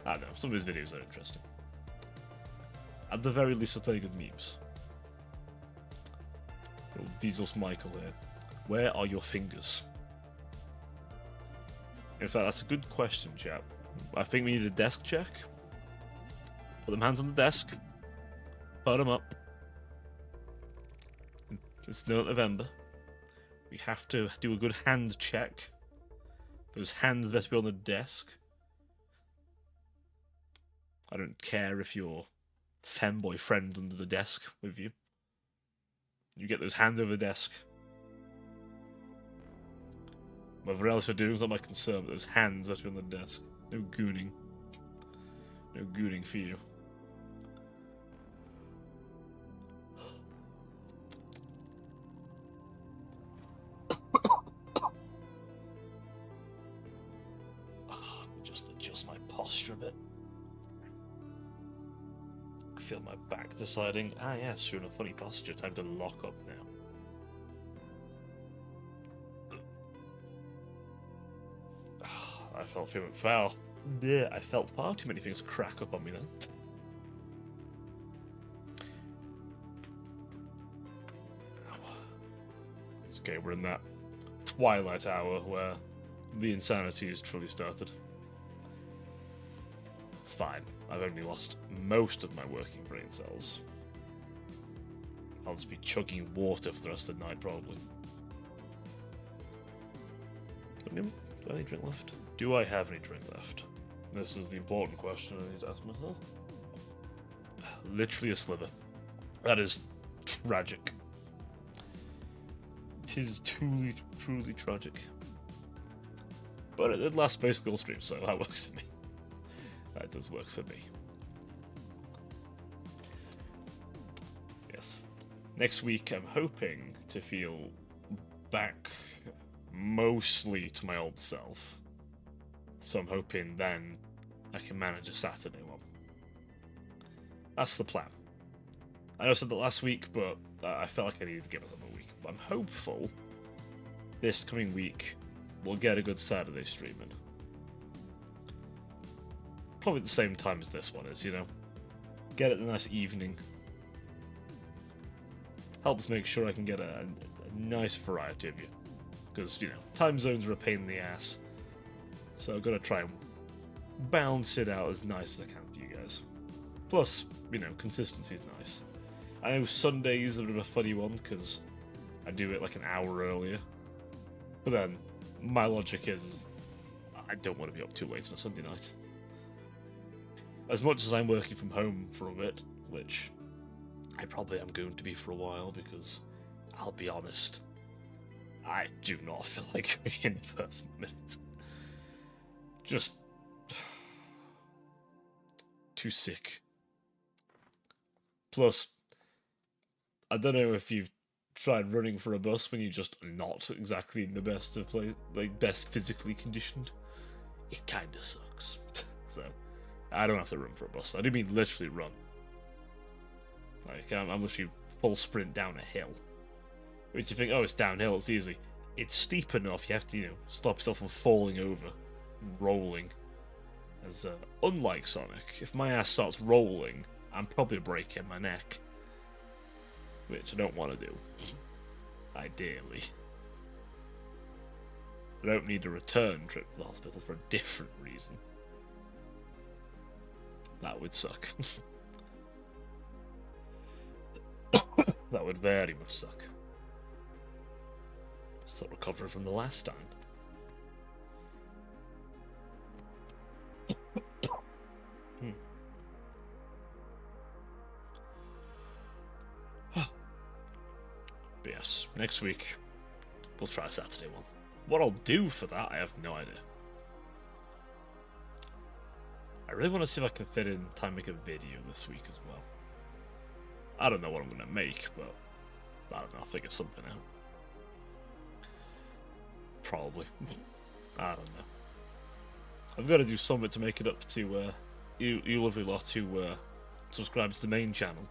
I don't know, some of his videos are interesting. At the very least, they're plenty good memes. Little Vsauce Michael here. Where are your fingers? In fact, that's a good question, chap. I think we need a desk check. Put them hands on the desk. Put them up. It's no November. We have to do a good hand check. Those hands best be on the desk. I don't care if your femboy friend under the desk with you. You get those hands over the desk. Whatever else you're doing is not my concern, but those hands have to be on the desk. No gooning. No gooning for you. Just adjust my posture a bit. I feel my back deciding, yes, you're in a funny posture, time to lock up now. I felt foul. Yeah, I felt far too many things crack up on me then. It's okay, we're in that twilight hour where the insanity has truly started. It's fine. I've only lost most of my working brain cells. I'll just be chugging water for the rest of the night, probably. Do I have any drink left? Do I have any drink left? This is the important question I need to ask myself. Literally a sliver. That is tragic. It is truly, truly tragic. But it lasts basically all stream, so that works for me. That does work for me. Yes. Next week, I'm hoping to feel back mostly to my old self. So I'm hoping then I can manage a Saturday one. That's the plan. I know I said that last week, but I felt like I needed to give myself a week. But I'm hopeful this coming week we'll get a good Saturday streaming. Probably at the same time as this one is, you know. Get it a nice evening. Helps make sure I can get a nice variety of you. Because, you know, time zones are a pain in the ass. So I've got to try and balance it out as nice as I can for you guys. Plus, you know, consistency is nice. I know Sundays are a bit of a funny one because I do it like an hour earlier. But then, my logic is I don't want to be up too late on a Sunday night. As much as I'm working from home for a bit, which I probably am going to be for a while because, I'll be honest, I do not feel like going in person at the minute. Just too sick. Plus, I don't know if you've tried running for a bus when you're just not exactly in the best of place, like best physically conditioned. It kind of sucks. So, I don't have to run for a bus. I do mean literally run. Like, I'm literally full sprint down a hill. Which you think, oh, it's downhill, it's easy. It's steep enough, you have to, you know, stop yourself from falling over, rolling. As, unlike Sonic, if my ass starts rolling, I'm probably breaking my neck. Which I don't want to do. Ideally. I don't need a return trip to the hospital for a different reason. That would suck. That would very much suck. Still recovering from the last time. But yes, next week we'll try a Saturday one. What I'll do for that, I have no idea. I really want to see if I can fit in time to make a video this week as well. I don't know what I'm going to make, but I don't know, I'll figure something out. Probably. I don't know. I've got to do something to make it up to you lovely lot who subscribe to the main channel,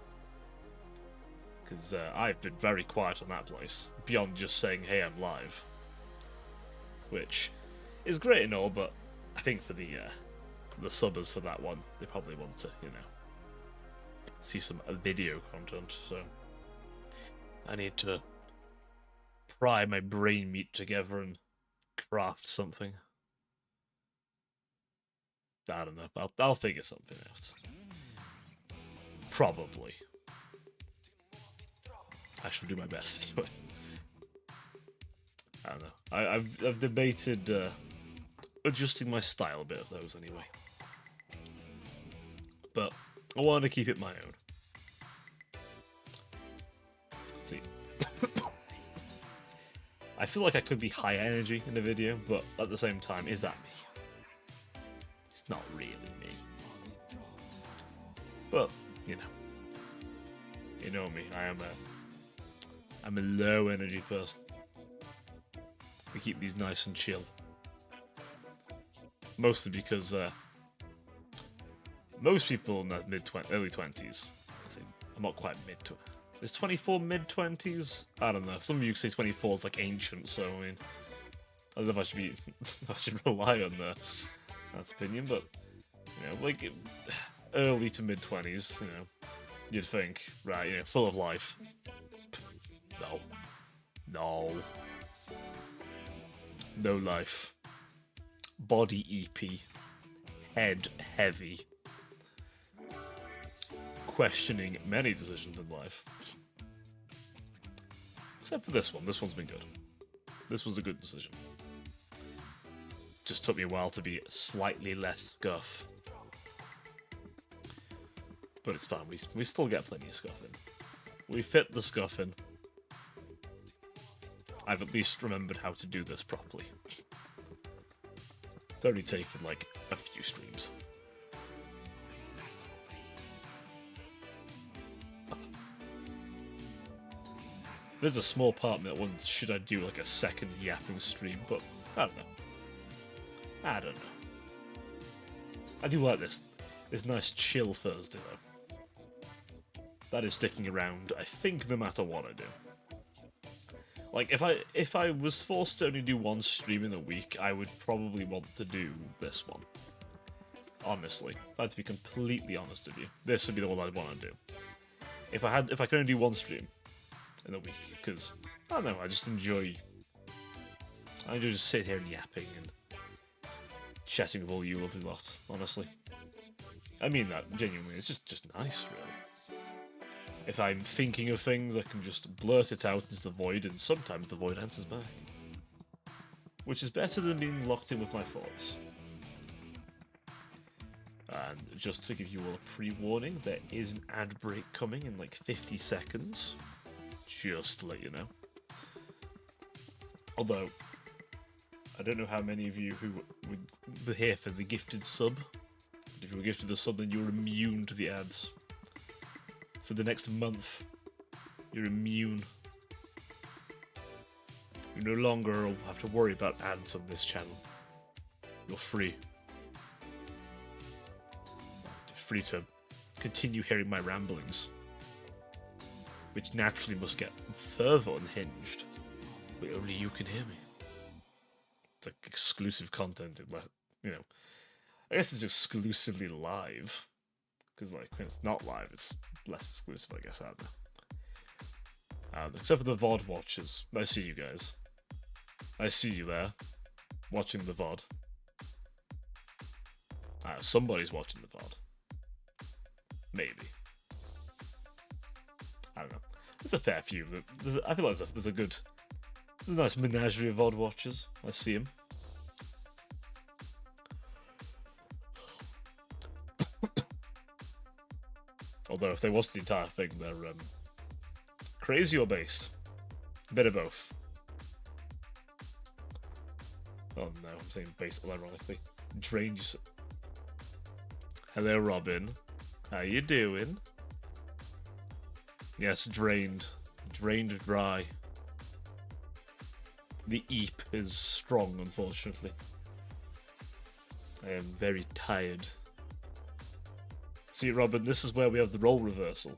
because I've been very quiet on that place, beyond just saying, hey, I'm live. Which is great and all, but I think for the subbers for that one, they probably want to, see some video content, so I need to pry my brain meat together and craft something. I don't know. I'll figure something out. Probably. I shall do my best anyway. I don't know. I've debated adjusting my style a bit of those anyway. But I want to keep it my own. Let's see. I feel like I could be high energy in a video, but at the same time, is that me? It's not really me. But, you know me. I'm a low energy person. We keep these nice and chill. Mostly because most people in their early 20s. I'm not quite mid-20s. Is 24 mid-20s? I don't know. Some of you say 24 is like ancient, so I mean, I don't know if I should be, I should rely on that opinion, but like early to mid-20s, you'd think, right, full of life. No life. Body EP. Head heavy. Questioning many decisions in life. Except for this one. This one's been good. This was a good decision. Just took me a while to be slightly less scuff. But it's fine. We still get plenty of scuff in. We fit the scuff in. I've at least remembered how to do this properly. It's only taken like a few streams. There's a small part of me that wonders, should I do like a second yapping stream, but I don't know. I do like this nice chill Thursday though. That is sticking around, I think, no matter what I do. Like, if I was forced to only do one stream in a week, I would probably want to do this one. Honestly, I have to be completely honest with you. This would be the one I'd want to do. If I could only do one stream in a week, because I don't know, I enjoy just sitting here and yapping and chatting with all you lovely lot. Honestly, I mean that genuinely. It's just nice, really. If I'm thinking of things, I can just blurt it out into the void, and sometimes the void answers back. Which is better than being locked in with my thoughts. And just to give you all a pre-warning, there is an ad break coming in like 50 seconds. Just to let you know. Although, I don't know how many of you who were here for the gifted sub. If you were gifted the sub, then you're immune to the ads. For the next month, you're immune. You no longer have to worry about ads on this channel. You're free. Free to continue hearing my ramblings, which naturally must get further unhinged, but only you can hear me. It's like exclusive content, I guess it's exclusively live. Because, like, when it's not live, it's less exclusive, I guess, I don't know. Except for the VOD watchers. I see you guys. I see you there. Watching the VOD. Somebody's watching the VOD. Maybe. I don't know. There's a fair few. I feel like there's a nice menagerie of VOD watchers. I see them. Although if they watch the entire thing, they're crazy or based. A bit of both. Oh no, I'm saying based ironically. Drained. Hello, Robin. How you doing? Yes, drained. Drained dry. The eep is strong, unfortunately. I am very tired. See, Robin, this is where we have the role reversal.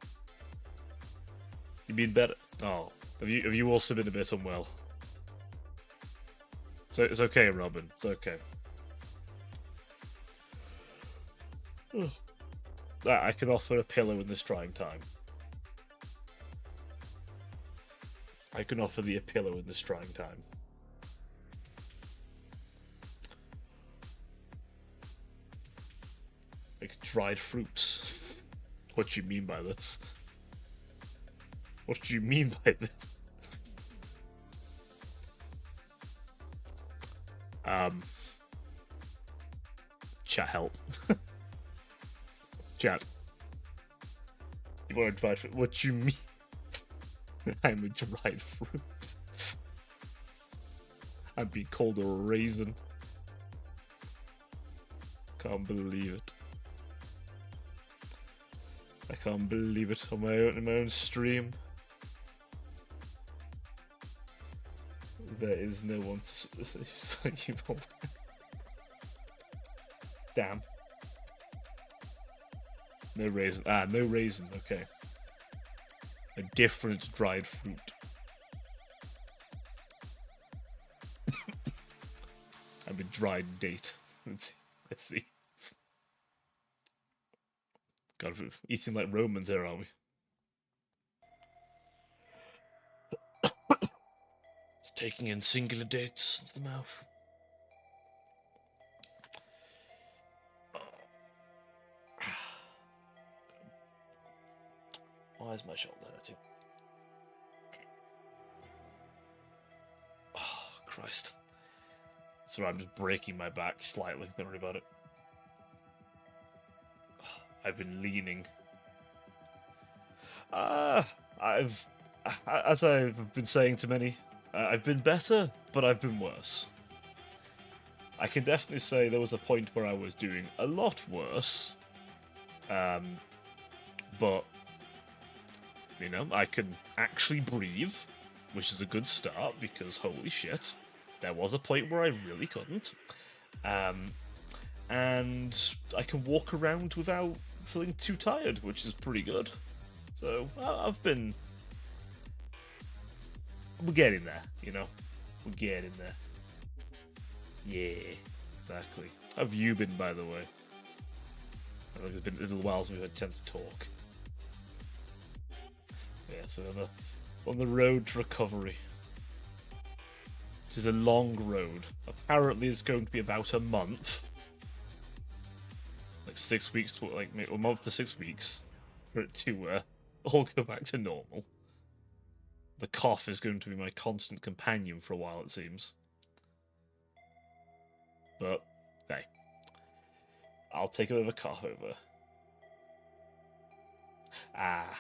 You mean better? Oh, have you also been a bit unwell? So it's okay, Robin. It's okay. I can offer a pillow in this trying time. I can offer thee a pillow in this trying time. Like dried fruits. What do you mean by this? What do you mean by this? Chat, help. Chat. You want a dried fruit? What do you mean? I'm a dried fruit. I'm being called a raisin. Can't believe it. I can't believe it on my own stream. There is no one to say you will. Damn. No raisin. Ah, no raisin. Okay. A different dried fruit. I'm a dried date. Let's see. God, we're eating like Romans here, aren't we? It's taking in singular dates into the mouth. Why is my shoulder hurting? Oh, Christ. Sorry, I'm just breaking my back slightly. Don't worry about it. I've been leaning. As I've been saying to many, I've been better, but I've been worse. I can definitely say there was a point where I was doing a lot worse. But, you know, I can actually breathe, which is a good start, because holy shit, there was a point where I really couldn't. And I can walk around without feeling too tired, which is pretty good. So, we're getting there, you know? We're getting there. Yeah, exactly. How have you been, by the way? I think it's been a little while since we've had a chance to talk. Yeah, so on the road to recovery. It is a long road. Apparently it's going to be about a month. Like 6 weeks to, like, a month to 6 weeks for it to all go back to normal. The cough is going to be my constant companion for a while, it seems. But, hey. I'll take a bit of a cough over. Ah.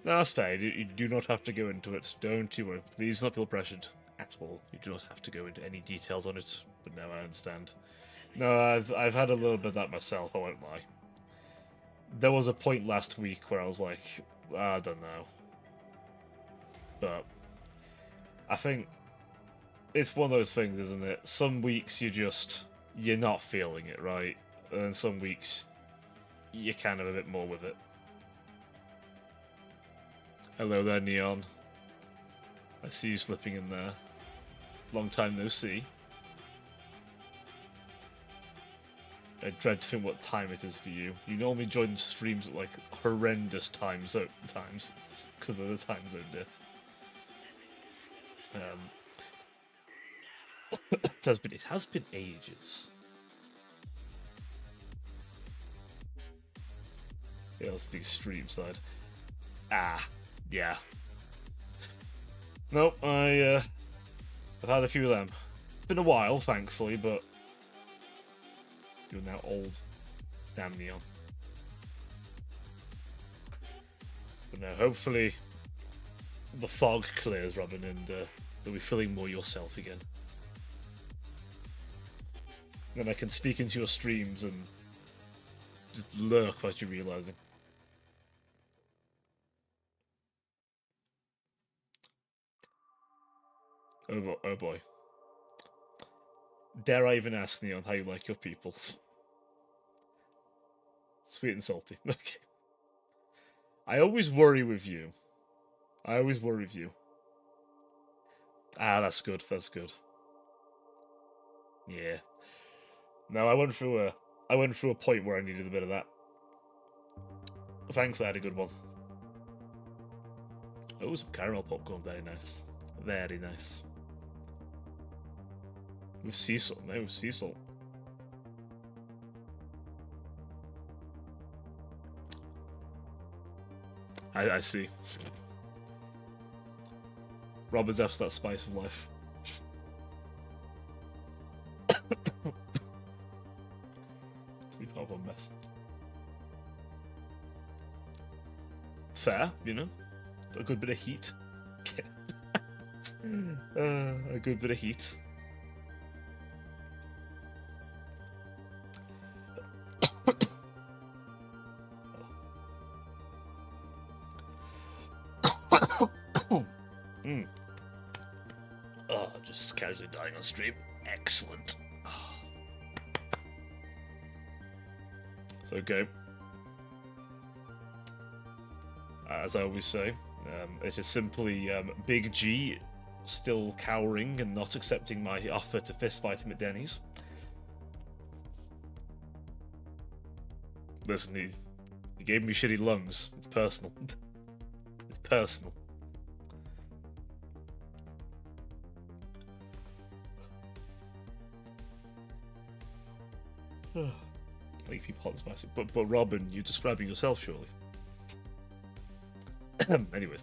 No, that's fair. You do not have to go into it. Don't you worry. Please not feel pressured at all. You do not have to go into any details on it. But no, I understand. No, I've had a little bit of that myself, I won't lie. There was a point last week where I was like, I don't know. But I think it's one of those things, isn't it? Some weeks you're not feeling it, right? And then some weeks you're kind of a bit more with it. Hello there, Neon. I see you slipping in there. Long time no see. I dread to think what time it is for you. You normally join streams at like horrendous times because of the time zone diff. It has been ages. Yeah, let's do stream side. Ah, yeah. Nope, I've had a few of them. Been a while, thankfully, but you're now old. Damn, Neon. But no, hopefully the fog clears, Robin, and you'll be feeling more yourself again. Then I can sneak into your streams and just lurk without you realizing. Oh boy. Dare I even ask, Neon, how you like your people? Sweet and salty. Okay. I always worry with you. I always worry with you. Ah, that's good. That's good. Yeah. No, I went through a point where I needed a bit of that. Thankfully, I had a good one. Oh, some caramel popcorn. Very nice. Very nice. With sea salt, mate. With sea salt. I see. Robert's after that spice of life. Sleep off on best. Fair, you know? A good bit of heat. A good bit of heat. Mm. Oh, just casually dying on stream. Excellent. Oh. So, okay. As I always say, it is simply Big G still cowering and not accepting my offer to fistfight him at Denny's. Listen, he gave me shitty lungs. It's personal. It's personal. Like people hot and spicy. But Robin, you're describing yourself, surely. Anyways.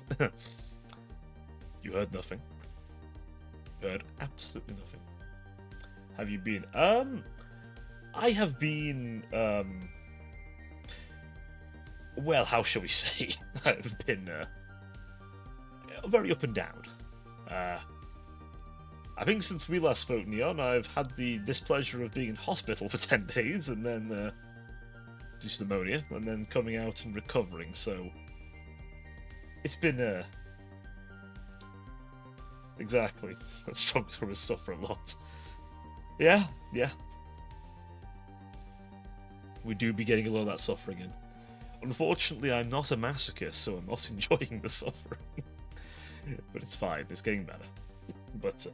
You heard nothing. Heard absolutely nothing. Have you been? I have been, well, how shall we say? I've been, very up and down. I think since we last spoke, Neon, I've had the displeasure of being in hospital for 10 days, and then, due to pneumonia, and then coming out and recovering, so... It's been, Exactly. That strong sort of suffer a lot. Yeah. We do be getting a lot of that suffering in. Unfortunately, I'm not a masochist, so I'm not enjoying the suffering. But it's fine, it's getting better. But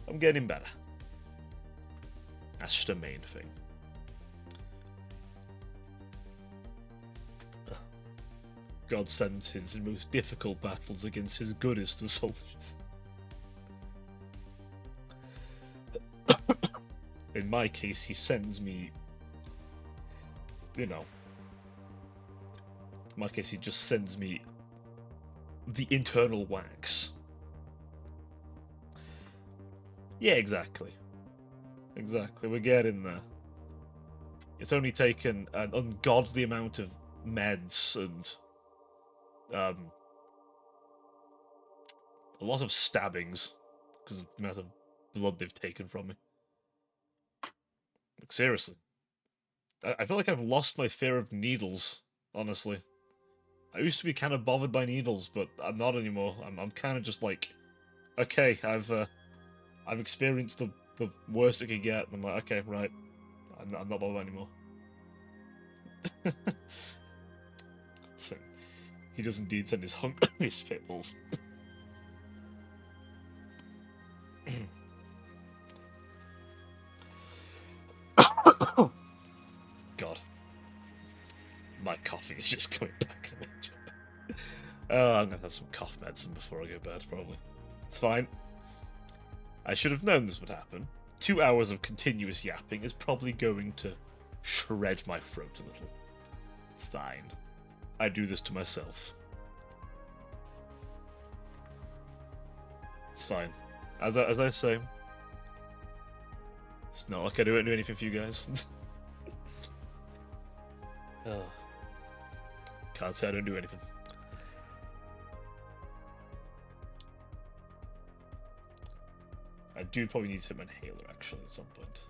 I'm getting better. That's just the main thing. God sends his most difficult battles against his goodest of soldiers. In my case, he sends me, you know, in my case, he just sends me the internal wax. Yeah, exactly. Exactly, we're getting there. It's only taken an ungodly amount of meds and a lot of stabbings because of the amount of blood they've taken from me. Like, seriously. I feel like I've lost my fear of needles, honestly. I used to be kind of bothered by needles, but I'm not anymore. I'm kind of just like, okay, I've experienced the worst it could get, and I'm like, okay, right. I'm not bothered anymore. So, he does indeed send his his spitballs. God. My coughing is just coming back to me. I'm gonna have some cough medicine before I go to bed, probably. It's fine. I should have known this would happen. 2 hours of continuous yapping is probably going to shred my throat a little. It's fine. I do this to myself. It's fine. As I say, it's not like I don't do anything for you guys. Oh. Can't say I don't do anything. I do probably need some inhaler, actually, at some point.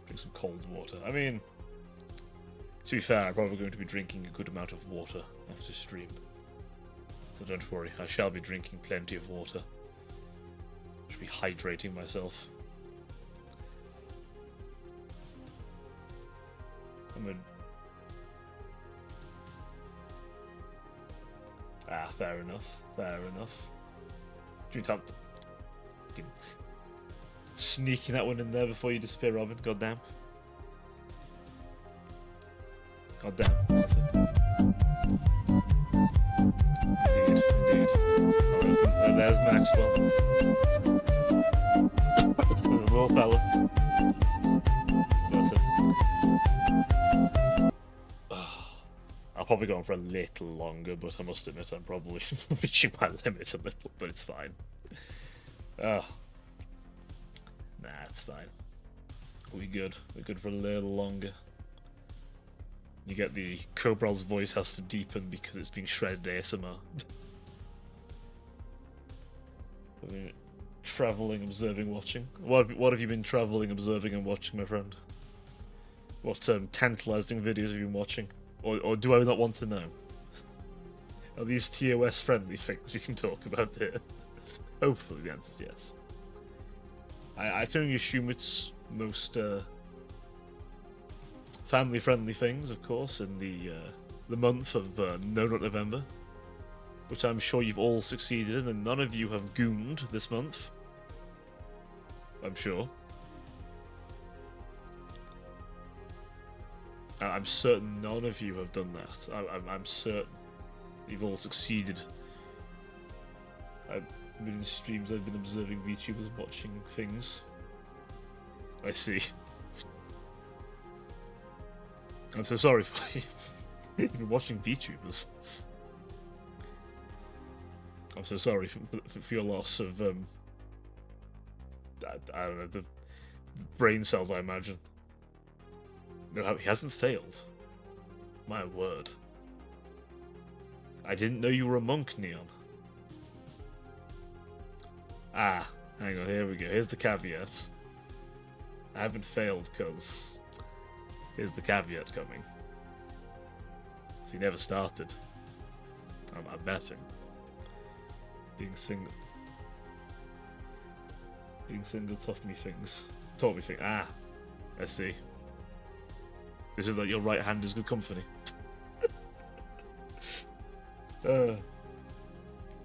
Drink some cold water. I mean, to be fair, I'm probably going to be drinking a good amount of water after stream. So don't worry, I shall be drinking plenty of water. Should be hydrating myself. I mean, fair enough. Fair enough. Do you have to sneaking that one in there before you disappear, Robin? Goddamn. Goddamn. That's it. Indeed, indeed. Oh, there's Maxwell. There's a little fella. That's it. I'll probably go on for a little longer, but I must admit I'm probably reaching my limit a little, but it's fine. Oh. Nah, it's fine. We're good. We're good for a little longer. You get the Cobral's voice has to deepen because it's being shredded ASMR. I mean, traveling, observing, watching. What have you been traveling, observing, and watching, my friend? What tantalizing videos have you been watching? Or do I not want to know? Are these TOS friendly things we can talk about here? Hopefully the answer is yes. I can only assume it's most family friendly things, of course, in the month of No Not November, which I'm sure you've all succeeded in, and none of you have gooned this month. I'm sure. I'm certain none of you have done that. I'm certain you've all succeeded. I've been in streams, I've been observing VTubers and watching things. I see. I'm so sorry for you. You've been watching VTubers. I'm so sorry for your loss of, I don't know, the brain cells, I imagine. No, he hasn't failed. My word. I didn't know you were a monk, Neon. Ah, hang on, here we go. Here's the caveat. I haven't failed because here's the caveat coming. He never started. I'm betting. Being single taught me things. Ah, I see. Is it that your right hand is good company? I'm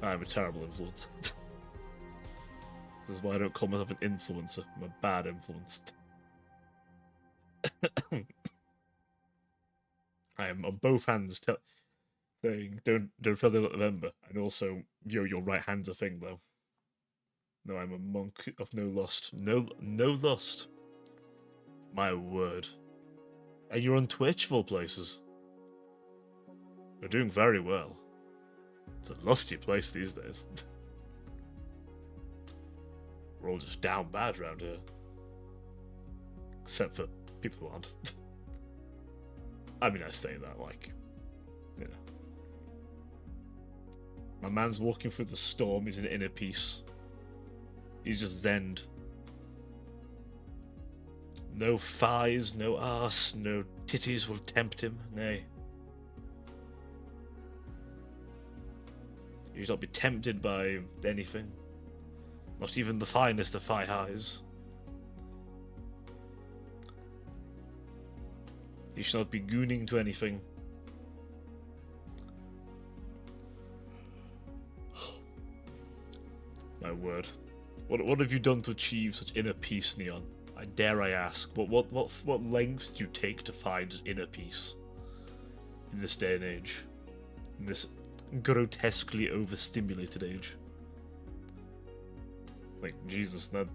a terrible influence. This is why I don't call myself an influencer. I'm a bad influence. I am on both hands saying don't fail the November, and also your right hand's a thing though. No, I'm a monk of no lust. No lust. My word. And you're on Twitch, of all places. You're doing very well. It's a lusty place these days. We're all just down bad around here. Except for people who aren't. I mean, I say that like, you know. My man's walking through the storm, he's in inner peace. He's just zened. No thighs, no arse, no titties will tempt him, nay. He shall not be tempted by anything. Not even the finest of thigh highs. He shall not be gooning to anything. My word. What have you done to achieve such inner peace, Neon? I dare I ask, what lengths do you take to find inner peace in this day and age, in this grotesquely overstimulated age? Like, Jesus, now,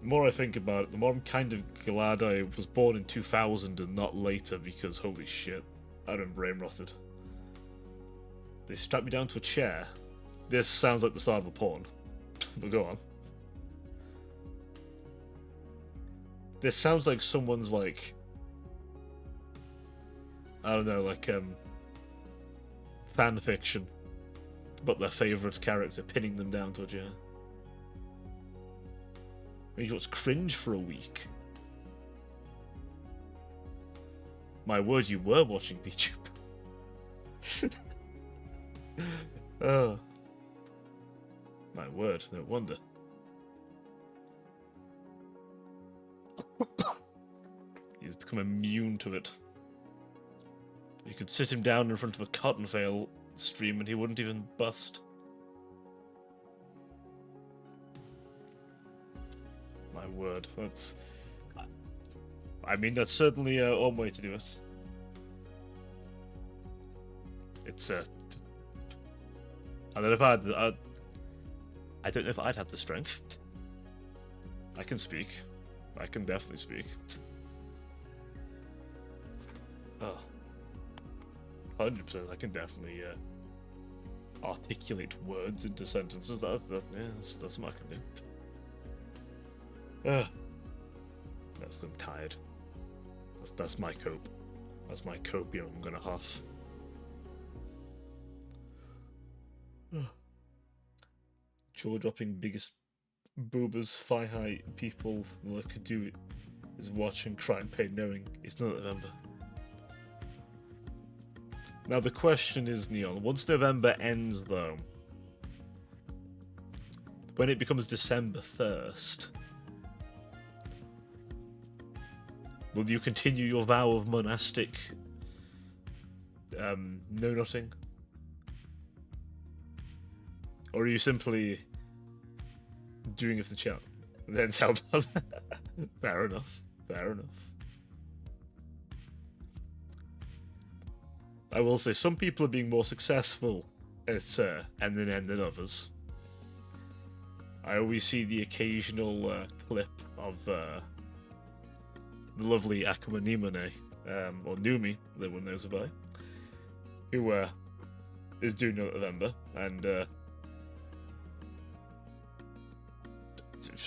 the more I think about it, the more I'm kind of glad I was born in 2000 and not later, because holy shit, I'd been brain rotted. They strapped me down to a chair. This sounds like the start of a porn, but go on. This sounds like someone's like, I don't know, like fan fiction about their favourite character pinning them down to a chair. You was cringe for a week. My word, you were watching VTube. Oh. My word, no wonder. He's become immune to it. You could sit him down in front of a cotton fail stream and he wouldn't even bust. My word, that's... I mean, that's certainly one way to do it. It's I don't know if I don't know if I'd have the strength. I can speak. I can definitely speak. Oh. 100%, I can definitely articulate words into sentences. That's what I can do. That's 'cause I'm tired. That's my cope. That's my copium I'm gonna huff. Jaw dropping biggest boobers, thigh high people that could do it is watch and cry in pain knowing it's not November. Now the question is, Neon, once November ends though, when it becomes December 1st, will you continue your vow of monastic know-nothing? Or are you simply doing it for the chat? Then tell them. Fair enough. Fair enough. I will say some people are being more successful at NNN than others. I always see the occasional clip of the lovely Akuma Nimone, or Numi, that one knows about, who is doing November, and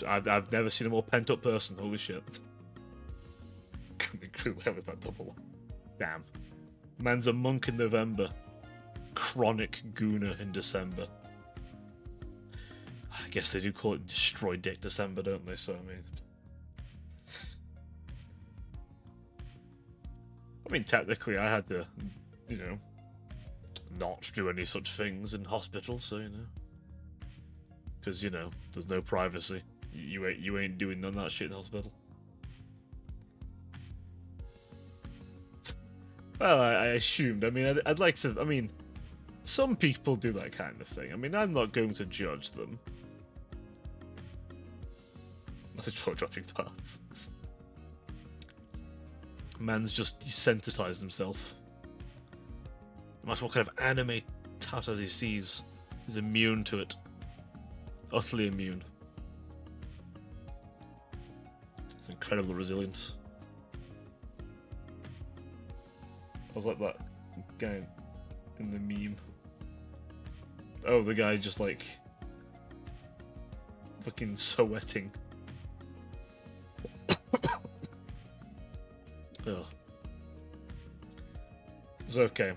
I've never seen a more pent-up person. Holy shit! Coming through with that double. Damn. Man's a monk in November. Chronic gooner in December. I guess they do call it Destroy Dick December, don't they? So I mean, technically, I had to, not do any such things in hospital. So because there's no privacy. You ain't doing none of that shit in hospital. Well, I assumed. I mean, I'd like to. I mean, some people do that kind of thing. I mean, I'm not going to judge them. Not the jaw-dropping parts. Man's just desensitized himself. No matter what kind of anime tatters he sees, he's immune to it. Utterly immune. It's incredible resilience. I was like that guy in the meme. Oh, the guy just like fucking sweating. Oh. It's okay.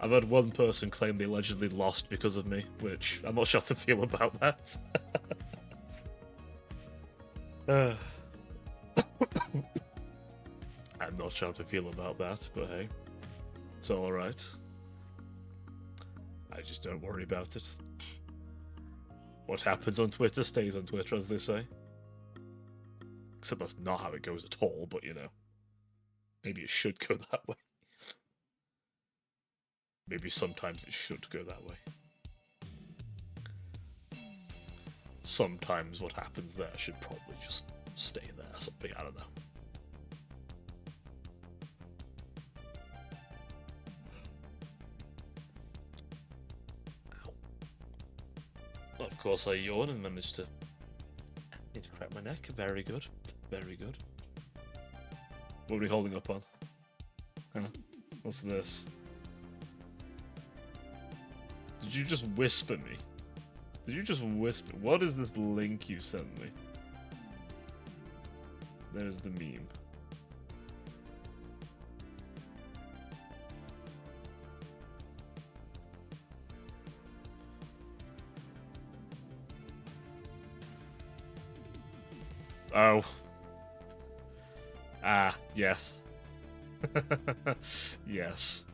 I've had one person claim they allegedly lost because of me, which I'm not sure how to feel about that. I'm not sure how to feel about that, but hey. It's alright. I just don't worry about it. What happens on Twitter stays on Twitter, as they say. Except that's not how it goes at all, but maybe it should go that way. Maybe sometimes it should go that way. Sometimes what happens there should probably just stay there or something, I don't know. Of course I yawn and managed to... I need to crack my neck. Very good. Very good. What are we holding up on? Huh? What's this? Did you just whisper me? Did you just whisper? What is this link you sent me? There's the meme. Oh. Ah, yes. Yes.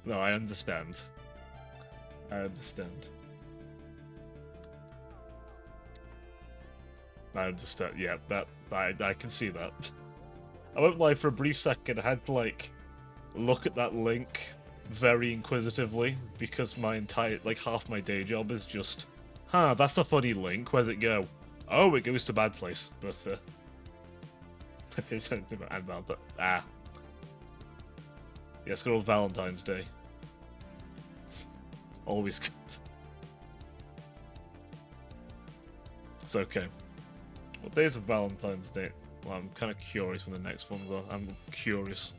No, I understand. I understand. I understand. Yeah, that I can see that. I won't lie, for a brief second I had to look at that link very inquisitively because my entire like half my day job is just, huh, that's the funny link. Where's it go? Oh, it goes to bad place. But about that. Ah, yes, good old Valentine's Day. Always good. It's okay. What days of Valentine's Day? Well, I'm kind of curious when the next ones are. I'm curious.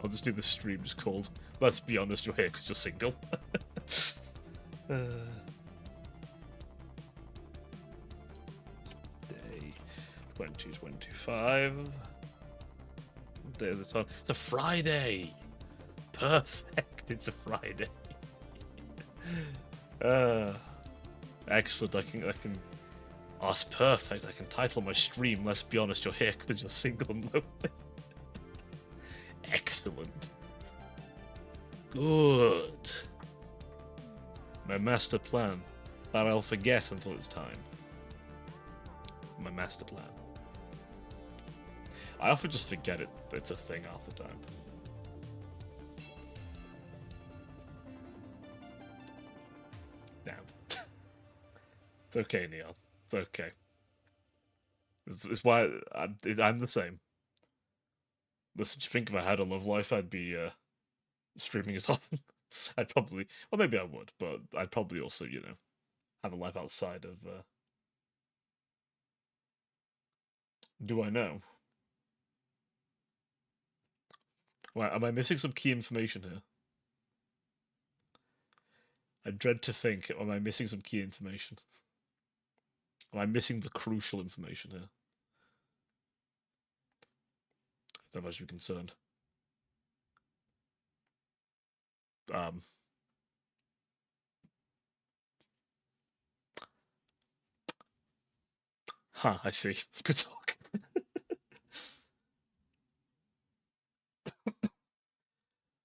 I'll just do the stream just called, let's be honest, you're here because you're single. Day 2025. Day of the time. It's a Friday! Perfect, it's a Friday. Excellent, I can... Oh, it's perfect, I can title my stream, let's be honest, you're here because you're single and lonely. Excellent. Good. My master plan that I'll forget until it's time. My master plan. I often just forget it's a thing half the time. Damn. It's okay, Neon. It's okay. It's why I'm the same. Listen, do you think if I had a love life, I'd be streaming as often? I'd probably, well, maybe I would, but I'd probably also, have a life outside of. Do I know? Well, am I missing some key information here? I dread to think, am I missing some key information? Am I missing the crucial information here? I don't know if I should be concerned. Huh, I see. Good talk.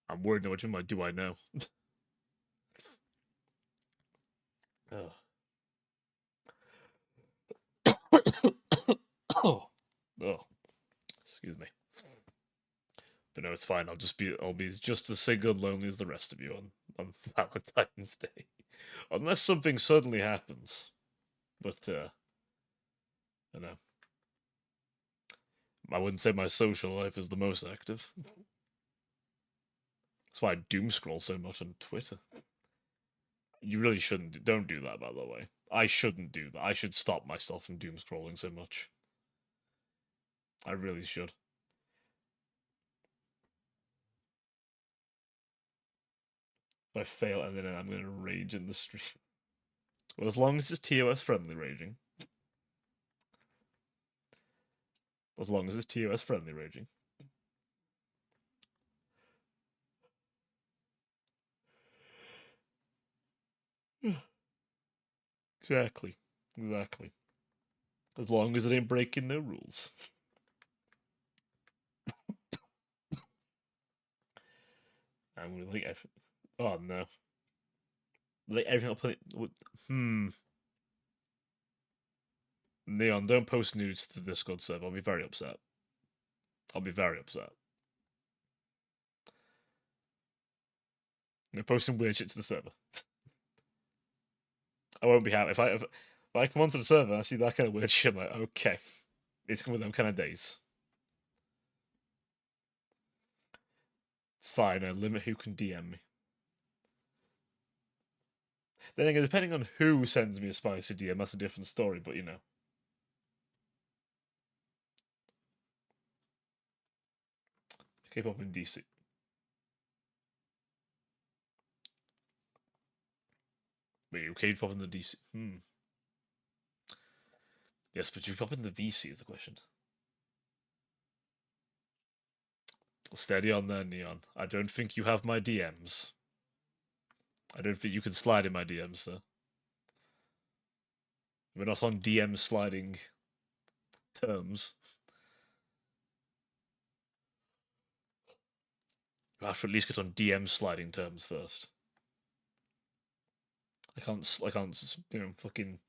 I'm worried now. What do you mean? Do I know? Oh. Oh. Oh. Excuse me. But no, it's fine. I'll be just as single and lonely as the rest of you on Valentine's Day. Unless something suddenly happens. But I know. I wouldn't say my social life is the most active. That's why I doom scroll so much on Twitter. You really shouldn't. Don't do that, by the way. I shouldn't do that. I should stop myself from doom scrolling so much. I really should. If I fail, and then I'm going to rage in the stream. Well, as long as it's TOS friendly raging. As long as it's TOS friendly raging. Exactly. Exactly. As long as it ain't breaking no rules. I'm gonna like everything. Oh no. Like everything I'll put. Neon, don't post nudes to the Discord server. I'll be very upset. I'll be very upset. You're posting weird shit to the server. I won't be happy if I come onto the server and I see that kind of weird shit. I'm like, okay, it's coming with them kind of days. It's fine. I limit who can DM me. Then again, depending on who sends me a spicy DM, that's a different story. But K-pop in DC. Wait, you K-pop in the DC? Yes, but you pop in the VC is the question. Steady on there, Neon. I don't think you have my DMs. I don't think you can slide in my DMs, sir. We're not on DM sliding terms. You have to at least get on DM sliding terms first. I can't, fucking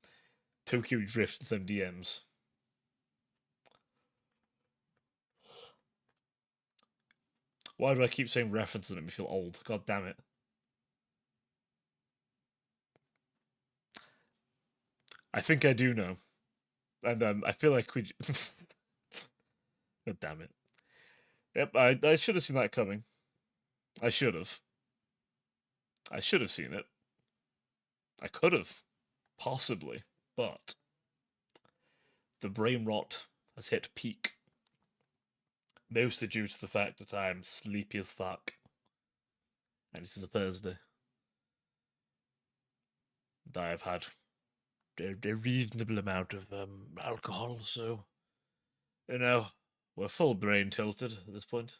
Tokyo drift them DMs. Why do I keep saying references that make me feel old? God damn it. I think I do know. And I feel like we... God damn it. Yep, I should have seen that coming. I should have. I should have seen it. I could have. Possibly. But the brain rot has hit peak. Mostly due to the fact that I'm sleepy as fuck. And it is a Thursday. And I have had a reasonable amount of alcohol, so... You know, we're full brain tilted at this point.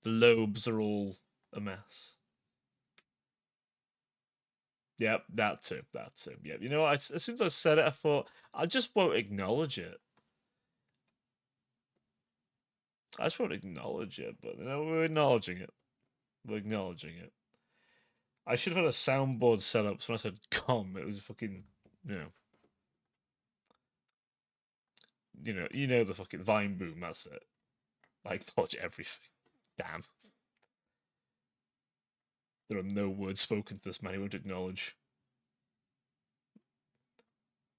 The lobes are all a mess. Yep, that too. Yep. You know, as soon as I said it, I thought I just won't acknowledge it. I just won't acknowledge it, but you know, we're acknowledging it. We're acknowledging it. I should have had a soundboard set up so when I said "com," it was fucking, you know the fucking Vine boom. That's it. I acknowledge everything. Damn. There are no words spoken to this man he won't acknowledge.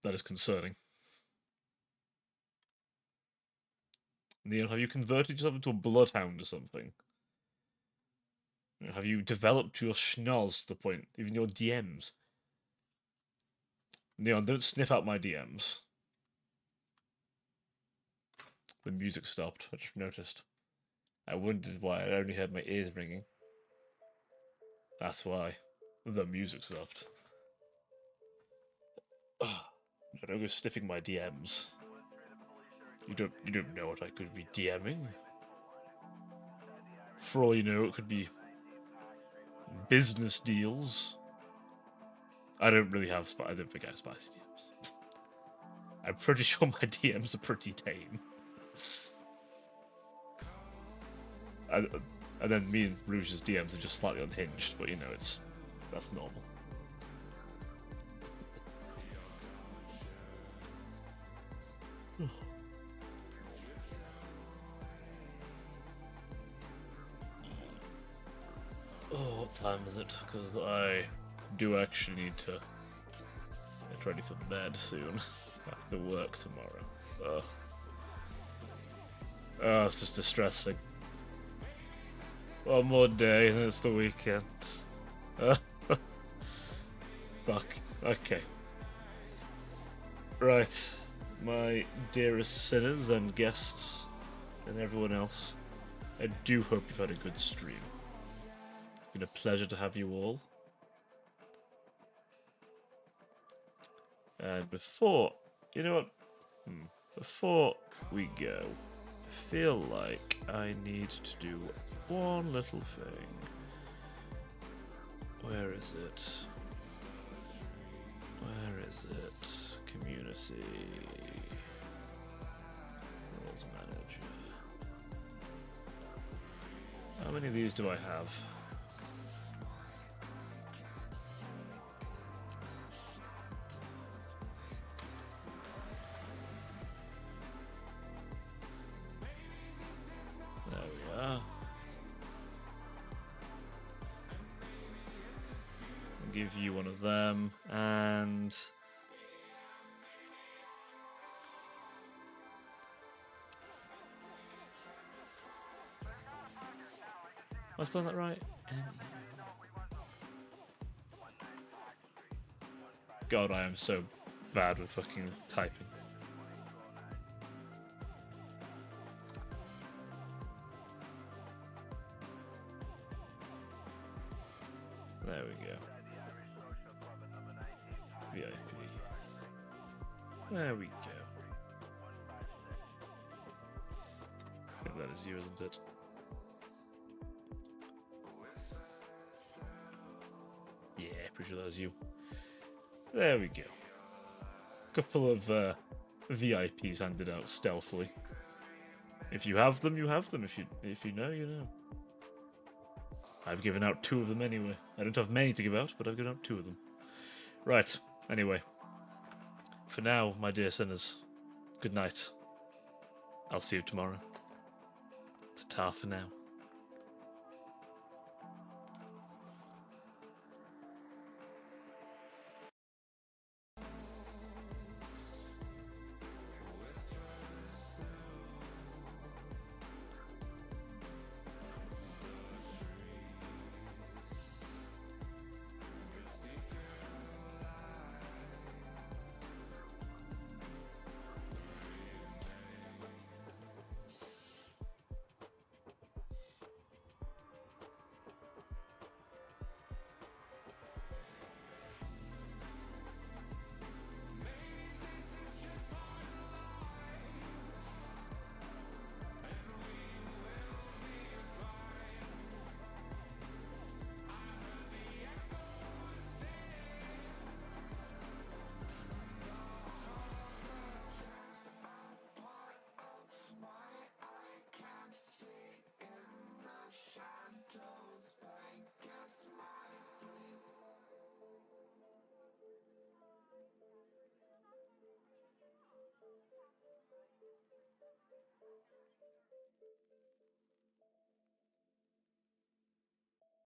That is concerning. Neil, have you converted yourself into a bloodhound or something? Have you developed your schnoz to the point, even your DMs? Neon, don't sniff out my DMs. The music stopped, I just noticed. I wondered why I only heard my ears ringing. That's why. The music stopped. No, don't go sniffing my DMs. You don't know what I could be DMing. For all you know, it could be business deals. I don't really have I don't think I have spicy DMs. I'm pretty sure my DMs are pretty tame. And then me and Rouge's DMs are just slightly unhinged, but you know, that's normal. Oh, what time is it? Because I do actually need to get ready for bed soon. After work tomorrow. Oh, it's just distressing. One more day and it's the weekend. Fuck. Okay. Right. My dearest sinners and guests and everyone else, I do hope you've had a good stream. It's been a pleasure to have you all. And before... You know what? Before we go, I feel like I need to do one little thing. Where is it? Where is it? Community. Roles manager. How many of these do I have? There we are. I'll give you one of them, and am I spelling that right? God, I am so bad with fucking typing. There we go. VIP. There we go. I think that is you, isn't it? Yeah, pretty sure that was you. There we go. Couple of VIPs handed out stealthily. If you have them, you have them. If you know, you know. I've given out 2 of them anyway. I don't have many to give out, but I've given out 2 of them. Right. Anyway. For now, my dear sinners, good night. I'll see you tomorrow. Ta-ta for now.